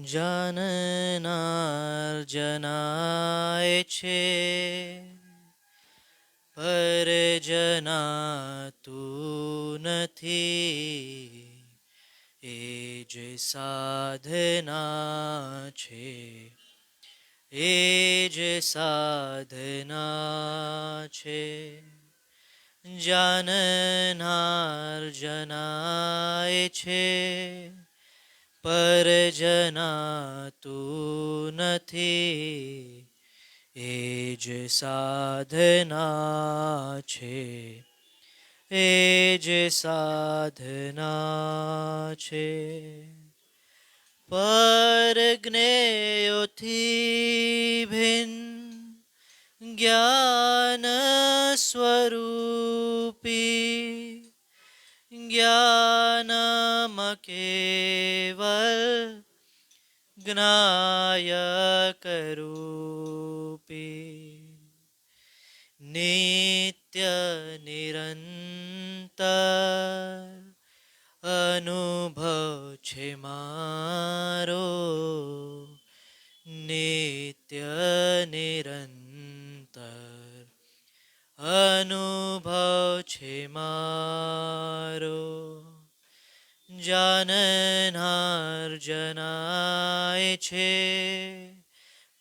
जाननार जनाय छे पर जनातु નથી. એ જ સાધના છે. એ જ સાધના છે. जाननार जनाय छे पर जनातु નથી. એ જ સાધના છે. એ જ સાધના છે. પર જ્ઞેયોથી ભિન્ન ज्ञान स्वरूपी ज्ञानम केवल ज्ञायक रूपी नित्य निरंतर अनुभव छे मारो. नित्य निरंतर अनुभव छे मारो. जाननार जनाय छे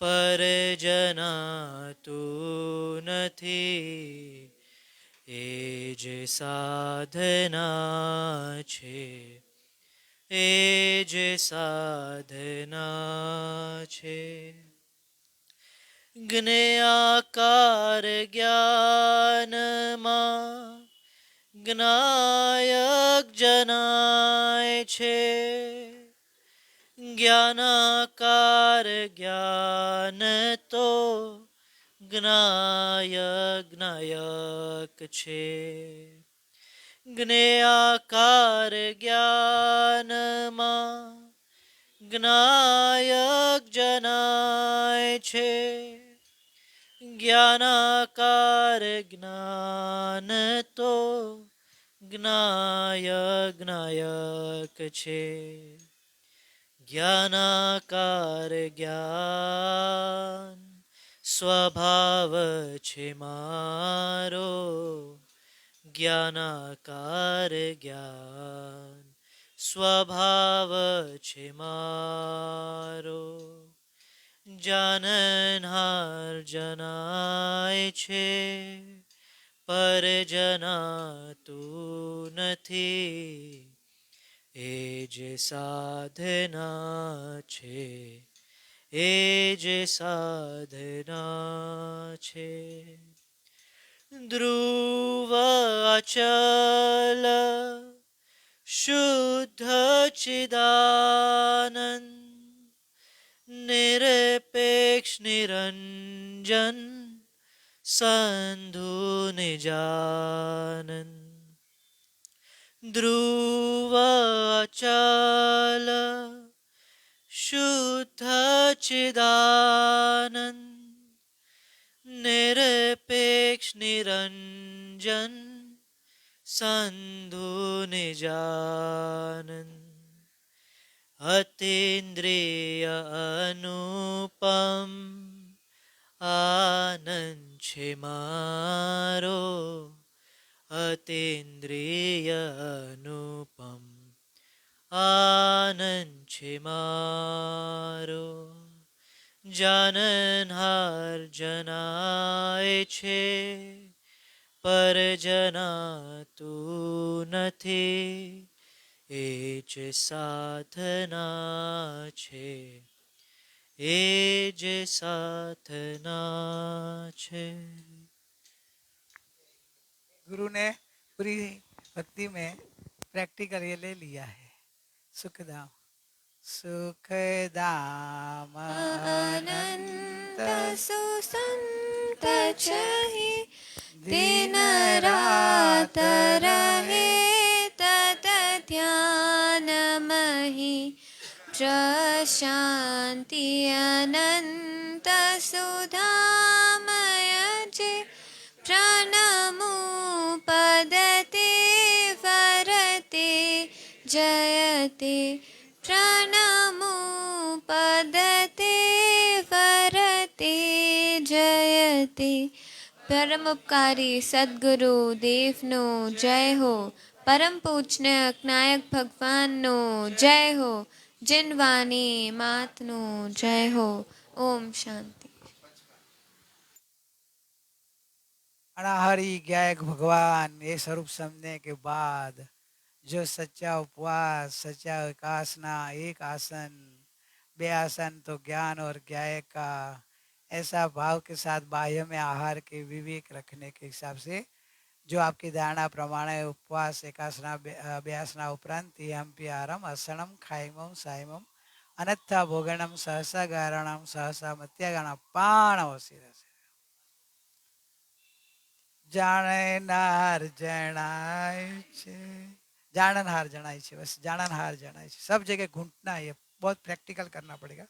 पर जनातु નથી. એ જ સાધના છે. એ જ સાધના છે. જ્ઞેયાકાર જ્ઞાનમાં જ્ઞાયક જનાય છે. જ્ઞાનાકાર જ્ઞાન તો જ્ઞાયક છે. જ્ઞેયાકાર જ્ઞાનમાં જ્ઞાયક જનાય છે જ્ઞાનાકાર જ્ઞાન તો જ્ઞાયક છે જ્ઞાનાકાર જ્ઞાન સ્વભાવ છે મારો જ્ઞાનાકાર જ્ઞાન સ્વભાવ છે મારો જાનનહાર જનાય છે પર જનાતું નથી એ જે સાધના છે એ જે સાધના છે ધ્રુવ અચલ શુદ્ધ ચિદાનંદ નિરપેક્ષ નિરંજન સંધુ નિજાનંદ ધ્રુવ અચલ શુદ્ધ ચિદાનંદ નિરપેક્ષ નિરંજન સંધુ નિજાનંદ અતીન્દ્રિય અનુપમ આનંદ છે મારો અતીન્દ્રિય અનુપમ આનંદ છે મારો જાનનહાર જનાય છે પર જનાતું નથી એ જ સાધના છે એ જ સાધના છે गुरु ने पूरी भक्ति में प्रैक्टिकल ये ले लिया है सुखधाम सुखधाम अनंत अनंत सुसंत चहि दिन रात रहे तत ध्यान महि प्रशांति अनंत सुधामय जे प्रणमो पदते वरते जयते प्रणमो पदते वरते जयते परम उपकारी सद्गुरु देवनो जय हो परम पूजनीय नायक भगवाननो जय हो जिनवानी मातनो जय हो ओम शांति अनाहरी गायक भगवान ये स्वरूप समझने के बाद जो सच्चा उपवास सच्चा उपासना एक आसन बे आसन तो ज्ञान और गायक का ऐसा भाव के साथ बाह्य में आहार के विवेक रखने के हिसाब से जो आपकी धारणा प्रमाणे उपवास एकासना बेआसना उपरांत यम्पि आरम असनम खाइमम साइमम अनत्था भोगनम सहसा गारणम सहसा मत्यागण पाणवशिरस જાણનાર જણાય છે जाननहार जनाई है बस जाननहार जनाई है सब जगह घूंटना है बहुत प्रैक्टिकल करना पड़ेगा